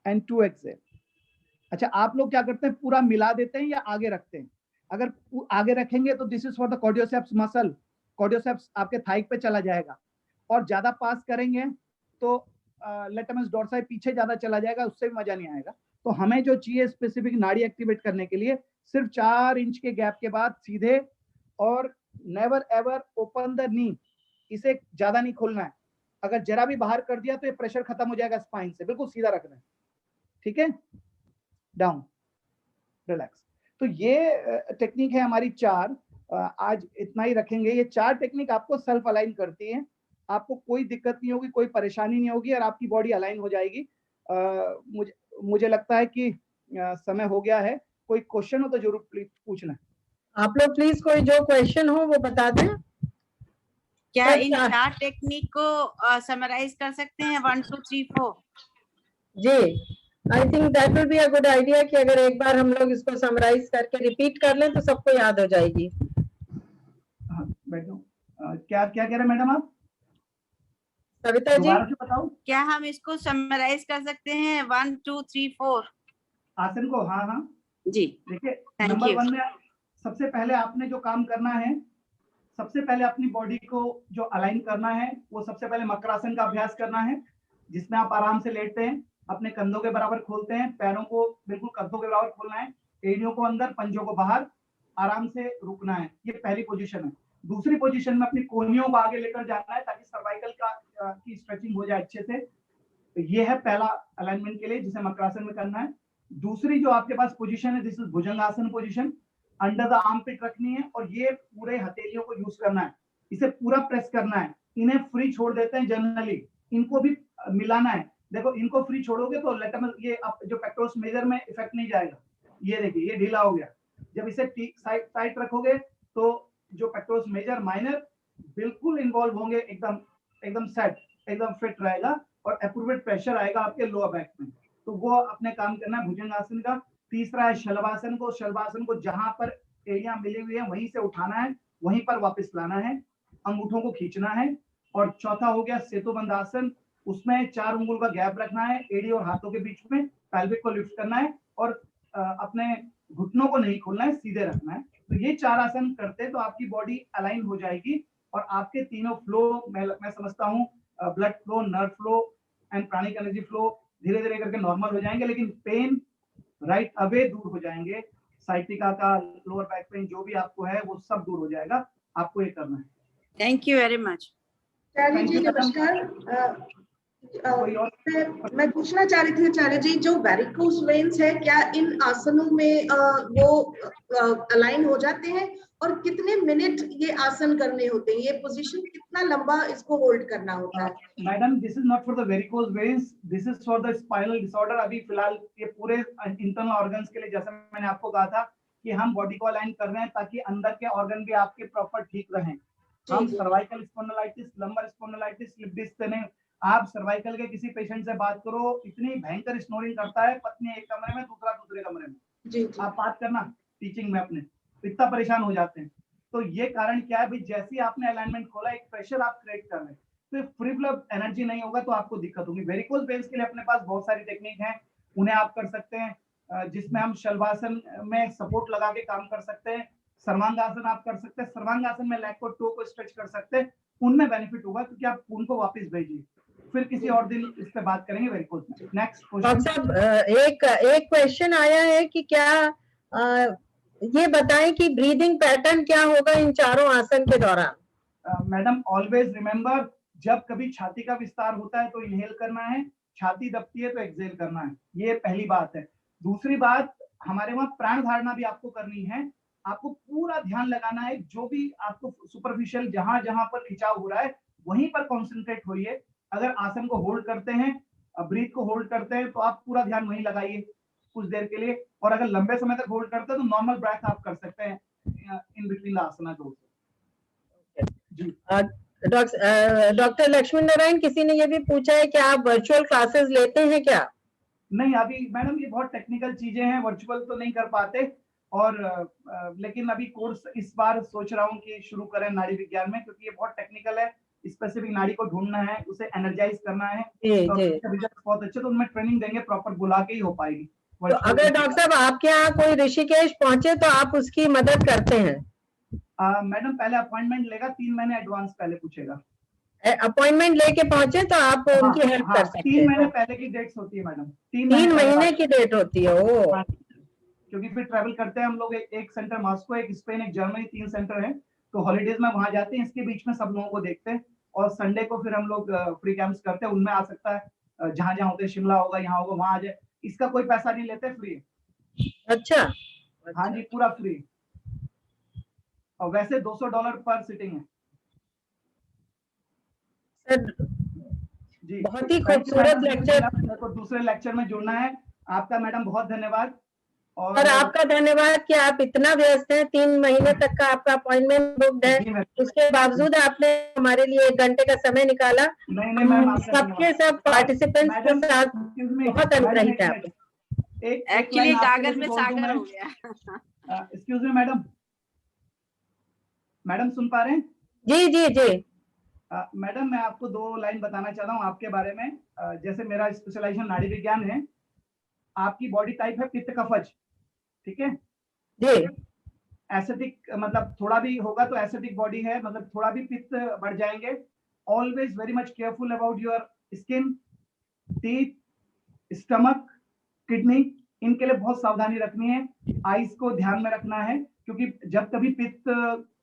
एंड 2 एक्सहेल। अच्छा आप लोग क्या करते हैं, पूरा मिला देते हैं या आगे रखते हैं? अगर आगे रखेंगे तो this is for the quadriceps muscle, quadriceps आपके थाई पे चला जाएगा। और ज्यादा पास करेंगे तो लेटमस डोर्साई पीछे ज्यादा चला जाएगा, उससे भी मजा नहीं आएगा। तो हमें जो चाहिए स्पेसिफिक नाड़ी एक्टिवेट करने के लिए, सिर्फ 4 इंच के गैप के बाद सीधे, और never ever open the knee, इसे ज्यादा नहीं खोलना है। अगर जरा भी बाहर कर दिया तो ये प्रेशर खत्म हो जाएगा स्पाइन से, बिल्कुल सीधा रखना है, ठीक है। Down, relax. तो ये टेक्निक है हमारी 4, आज इतना ही रखेंगे। ये 4 टेक्निक आपको सेल्फ अलाइन करती है, आपको कोई दिक्कत नहीं होगी, कोई परेशानी नहीं होगी और आपकी बॉडी अलाइन हो जाएगी। मुझे लगता है कि समय हो गया है। कोई क्वेश्चन हो तो जरूर प्लीज पूछना। आप लोग प्लीज कोई जो क्वेश्चन हो वो बता दें। क्या इन 4 टेक्निक को समराइज कर सकते हैं, 1 2 3 4? जी, I think that will be a good idea कि अगर एक बार हम लोग इसको समराइज करके रिपीट कर लें तो सबको याद हो जाएगी। हाँ बैठो, क्या क्या कह रहे मैडम आप? सविता जी बताओ, क्या हम इसको समराइज कर सकते हैं 1 2 3 4 आसन को? हाँ हाँ जी, देखिए नंबर 1 में सबसे पहले आपने जो काम करना है, सबसे पहले अपनी बॉडी को जो अलाइन करना है, वो सबसे पहले मकरासन का अभ्यास करना है, जिसमें आप आराम से लेटते हैं। अपने कंधों के बराबर खोलते हैं, पैरों को बिल्कुल कंधों के बराबर खोलना है, एड़ियों को अंदर, पंजों को बाहर, आराम से रुकना है। ये पहली पोजीशन है। दूसरी पोजीशन में अपनी कोहनियों को आगे लेकर जाना है ताकि सर्वाइकल की स्ट्रेचिंग हो जाए अच्छे से। तो ये है पहला अलाइनमेंट के लिए जिसे मकरासन में करना है। दूसरी जो आपके पास पोजीशन है, this is bhujangasana position. Under the armpit रखनी है और ये पूरे हथेलियों को यूज करना है, इसे पूरा प्रेस करना है। इन्हें फ्री छोड़ देते हैं जनरली, इनको भी मिलाना है। देखो इनको फ्री छोड़ोगे तो लेटरल ये जो पेक्टोरस मेजर में इफेक्ट नहीं जाएगा। ये देखिए ये ढीला हो गया। जब इसे टाइट रखोगे तो जो पेक्टोरस मेजर माइनर बिल्कुल इन्वॉल्व होंगे, एकदम सेट, एकदम फिट रहेगा और एप्रोप्रिएट प्रेशर आएगा आपके लोअर बैक में। तो वो अपने काम करना है भुजंगासन का। तीसरा है शलभासन को। शलभासन को जहां पर एड़ियां मिली हुई है वहीं से उठाना है, वहीं पर वापस लाना है, अंगूठों को खींचना है। और चौथा हो गया सेतुबंध आसन। उसमें 4 उंगल का गैप रखना है एड़ी और हाथों के बीच में, पैल्विक को लिफ्ट करना है और अपने घुटनों को नहीं खोलना है, सीधे रखना है। तो ये 4 आसन करते तो आपकी बॉडी अलाइन हो जाएगी और आपके तीनों फ्लो मैं समझता हूँ blood flow, nerve flow and pranic energy flow धीरे धीरे करके नॉर्मल हो जाएंगे, लेकिन पेन राइट अवे दूर हो जाएंगे। साइटिका का, लोअर बैक पेन जो भी आपको है वो सब दूर हो जाएगा। आपको ये करना है। Thank you very much. Acharya ji नमस्कार। मैं पूछना चाह रही थी आचार्य जी, जो वेरिकोस वेन्स है क्या इन आसनों में वो अलाइन हो जाते हैं और कितने मिनट ये आसन करने होते हैं? ये पोजीशन कितना लंबा इसको होल्ड करना होता है? Madam this is not for the varicose veins, this is for the spinal disorder. अभी फिलहाल ये पूरे इंटरनल ऑर्गन्स के लिए, जैसे मैंने आपको कहा था कि हम बॉडी को अलाइन कर रहे हैं ताकि अंदर के ऑर्गन भी आपके प्रॉपर ठीक रहें। हम cervical spondylitis, lumbar spondylitis, slip disc से नहीं, आप सर्वाइकल के किसी पेशेंट से बात करो, इतनी भयंकर स्नोरिंग करता है, पत्नी एक कमरे में, दूसरा दूसरे कमरे में। जी। आप बात करना टीचिंग में अपने, इतना परेशान हो जाते हैं। तो ये कारण क्या है भाई, जैसे ही आपने अलाइनमेंट खोला एक प्रेशर आप क्रिएट कर रहे हैं, तो फ्री फ्लो एनर्जी नहीं होगा तो आपको दिक्कत होगी। वेरिकोस वेन्स के लिए अपने पास बहुत सारी टेक्निक है, उन्हें आप कर सकते हैं, जिसमें हम शलभासन में सपोर्ट लगा के काम कर सकते हैं। सर्वांगासन आप कर सकते हैं, सर्वांगासन में लेग को, टो को स्ट्रेच कर सकते हैं, उनमें बेनिफिट होगा क्योंकि आप उनको वापस भेजिए। फिर किसी और दिन इस पे बात करेंगे वेरिकोस में। Next question. साहब एक क्वेश्चन आया है कि क्या ये बताएं कि ब्रीदिंग पैटर्न क्या होगा इन चारों आसन के दौरान? मैडम ऑलवेज रिमेम्बर, जब कभी छाती का विस्तार होता है तो इनहेल करना है, छाती दबती है तो एक्सहेल करना है। ये पहली बात है। दूसरी बात, हमारे वहां प्राण धारणा भी आपको करनी है। आपको पूरा ध्यान लगाना है, जो भी आपको सुपरफिशियल जहां जहां पर खिंचाव हो रहा है वहीं पर कॉन्सेंट्रेट होइए। अगर आसन को होल्ड करते हैं, ब्रीथ को होल्ड करते हैं, तो आप पूरा ध्यान वहीं लगाइए कुछ देर के लिए। और अगर लंबे समय तक होल्ड करते हैं तो नॉर्मल ब्रेथ आप कर सकते हैं इन बिटवीन द आसना। जी डॉक्टर लक्ष्मी नारायण, किसी ने ये भी पूछा है कि आप वर्चुअल क्लासेस लेते हैं क्या? नहीं, अभी मैडम ये बहुत टेक्निकल चीजें हैं, वर्चुअल तो नहीं कर पाते। और लेकिन अभी कोर्स इस बार सोच रहा हूँ कि शुरू करें नाड़ी विज्ञान में, क्योंकि ये बहुत टेक्निकल है। स्पेसिफिक नाड़ी को ढूंढना है, उसे एनर्जाइज करना है, रिजल्ट बहुत अच्छे, तो उनमें ट्रेनिंग देंगे, प्रॉपर बुला के ही हो पाएगी। तो अगर डॉक्टर साहब आपके यहाँ कोई ऋषिकेश पहुंचे तो आप उसकी मदद करते हैं? मैडम पहले अपॉइंटमेंट लेगा, 3 महीने एडवांस पहले पूछेगा। अपॉइंटमेंट लेके पहुंचे तो आप उनकी हेल्प कर सकते हैं? 3 महीने पहले की डेट्स होती है मैडम, 3 महीने की डेट होती है। ओ, क्योंकि फिर ट्रैवल करते हैं हम लोग, एक सेंटर मॉस्को, एक स्पेन, एक जर्मनी, 3 सेंटर है। तो हॉलीडेज में वहां जाते हैं, इसके बीच में सब लोगों को देखते हैं। और संडे को फिर हम लोग फ्री कैंप्स करते हैं, उनमें आ सकता है, जहां जहां होते हैं, शिमला होगा, यहाँ होगा, वहां आ जाए। इसका कोई पैसा नहीं लेते, फ्री है। अच्छा। हाँ जी, पूरा फ्री। और वैसे $200 पर सिटिंग है। सर जी, बहुत ही खूबसूरत लेक्चर। तो दूसरे लेक्चर में जुड़ना है। आपका मैडम बहुत धन्यवाद। और आपका धन्यवाद कि आप इतना व्यस्त हैं, 3 महीने तक का आपका अपॉइंटमेंट बुक्ड है, उसके बावजूद आपने हमारे लिए 1 घंटे का समय निकाला। सबके सब पार्टिसिपेंट्स के साथ बहुत अनुग्रहित है। एक्चुअली कागज में सागर हो गया। एक्सक्यूज मी मैडम, मैडम सुन पा रहे हैं? जी जी जी। मैडम मैं आपको 2 लाइन बताना चाहता हूँ आपके बारे में। जैसे मेरा स्पेशलाइजेशन नाड़ी विज्ञान है, आपकी बॉडी टाइप है पित्त कफज, ठीक है जी। एसिडिक मतलब थोड़ा भी होगा तो एसिडिक बॉडी है, मतलब थोड़ा भी पित्त बढ़ जाएंगे। Always very much careful about your skin, teeth, stomach, kidney, इनके लिए बहुत सावधानी रखनी है। आइस को ध्यान में रखना है, क्योंकि जब कभी पित्त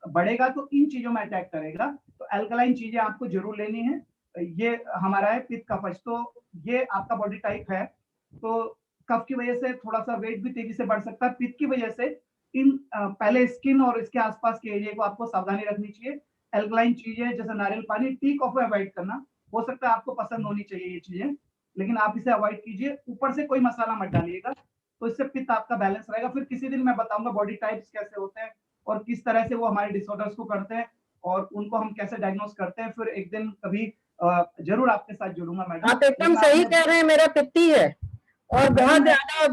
बढ़ेगा तो इन चीजों में अटैक करेगा। तो अल्कलाइन चीजें आपको जरूर लेनी है। ये हमारा है पित्त कफज, तो ये आपका बॉडी टाइप है। तो कफ की वजह से थोड़ा सा वेट भी तेजी से बढ़ सकता है। पित्त की वजह से इन पहले स्किन और इसके आसपास के एरिया को आपको सावधानी रखनी चाहिए। अल्कलाइन चीजें जैसे नारियल पानी, टी, कॉफी अवॉइड करना। हो सकता है आपको पसंद होनी चाहिए ये चीजें, लेकिन आप इसे अवॉइड कीजिए। ऊपर से कोई मसाला मत डालिएगा, तो इससे पित्त आपका बैलेंस रहेगा। फिर किसी दिन मैं बताऊंगा बॉडी टाइप्स कैसे होते हैं और किस तरह से वो हमारे डिसऑर्डर्स को करते हैं और उनको हम कैसे डायग्नोस करते हैं। फिर एक दिन कभी जरूर आपके साथ जुड़ूंगा मैडम। आप एकदम सही कह रहे हैं, मेरा पित्ती है और बहुत ज्यादा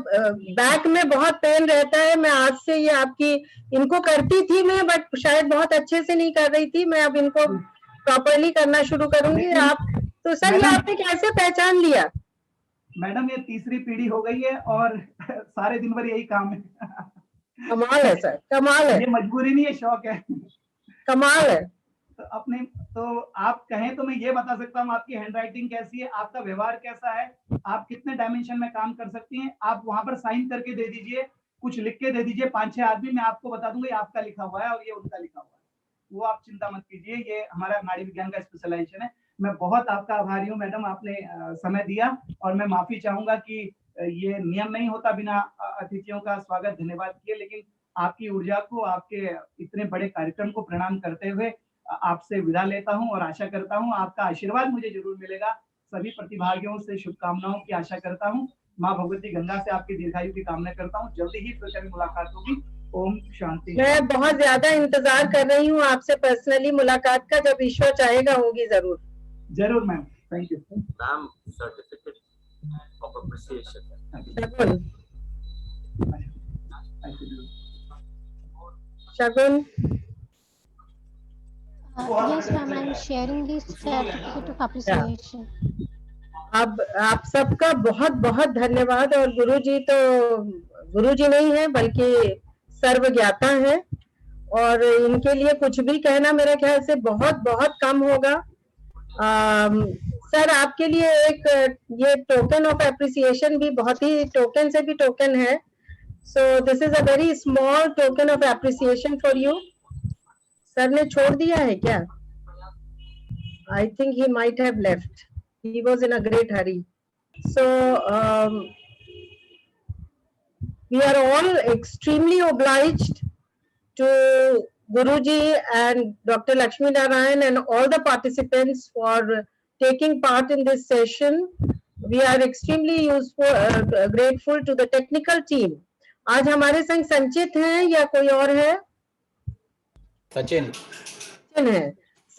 बैक में बहुत पेन रहता है। मैं आज से ये आपकी इनको करती थी मैं, बट शायद बहुत अच्छे से नहीं कर रही थी। मैं अब इनको प्रॉपरली करना शुरू करूंगी। आप तो सर ये आपने कैसे पहचान लिया? मैडम ये तीसरी पीढ़ी हो गई है और सारे दिन भर यही काम है। कमाल है सर, कमाल है। ये मजबूरी नहीं है, शौक है। कमाल है। तो आप कहें तो मैं ये बता सकता हूँ आपकी हैंडराइटिंग कैसी है, आपका व्यवहार कैसा है, आप कितने डायमेंशन में काम कर सकती हैं। आप वहां पर साइन करके दे दीजिए, कुछ लिख के दे दीजिए, 5-6 आदमी, मैं आपको बता दूंगा ये आपका लिखा हुआ है और ये उनका लिखा हुआ है। वो आप चिंता मत कीजिए, ये हमारा नाड़ी विज्ञान का स्पेशलाइजेशन है। मैं बहुत आपका आभारी हूँ मैडम, आपने समय दिया और मैं माफी चाहूंगा कि ये नियम नहीं होता बिना अतिथियों का स्वागत धन्यवाद किए, लेकिन आपकी ऊर्जा को, आपके इतने बड़े कार्यक्रम को प्रणाम करते हुए आपसे विदा लेता हूं और आशा करता हूं आपका आशीर्वाद मुझे जरूर मिलेगा। सभी प्रतिभागियों से शुभकामनाओं की आशा करता हूं। माँ भगवती गंगा से आपकी दीर्घायु की कामना करता हूं। जल्दी ही फिर कभी मुलाकात होगी। ओम शांति। मैं बहुत ज्यादा इंतजार कर रही हूँ आपसे पर्सनली मुलाकात का, जब ईश्वर चाहेगा होगी जरूर। जरूर ma'am, thank you ma'am. Certificate of appreciation. Shagun. Yes, ma'am. I'm sharing this certificate of appreciation. अब आप सबका बहुत बहुत धन्यवाद। और गुरुजी तो गुरुजी नहीं है बल्कि सर्वज्ञाता है, और इनके लिए कुछ भी कहना मेरे ख्याल से बहुत बहुत कम होगा। सर आपके लिए एक ये टोकन ऑफ एप्रिसिएशन भी बहुत ही टोकन से भी टोकन है। So this is a very small token of appreciation for you. Sir ने छोड़ दिया है क्या? I think he might have left, he was in a great hurry. So we are all extremely obliged to Guruji and Dr. Lakshmi Narayan and all the participants for taking part in this session. We are extremely grateful to the technical team. आज हमारे संग संचित हैं या कोई और है? सचिन है।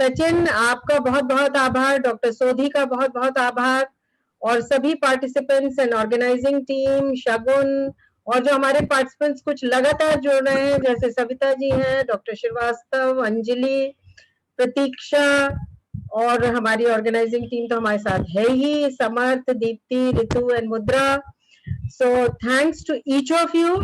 सचिन आपका बहुत बहुत आभार, डॉक्टर सोधी का बहुत बहुत आभार, और सभी पार्टिसिपेंट्स एंड ऑर्गेनाइजिंग टीम, शगुन, और जो हमारे पार्टिसिपेंट्स कुछ लगातार जुड़ रहे हैं जैसे सविता जी हैं, डॉक्टर श्रीवास्तव, अंजलि, प्रतीक्षा, और हमारी ऑर्गेनाइजिंग टीम तो हमारे साथ है ही, समर्थ, Deepti, Ritu and Mudra. So thanks to each of you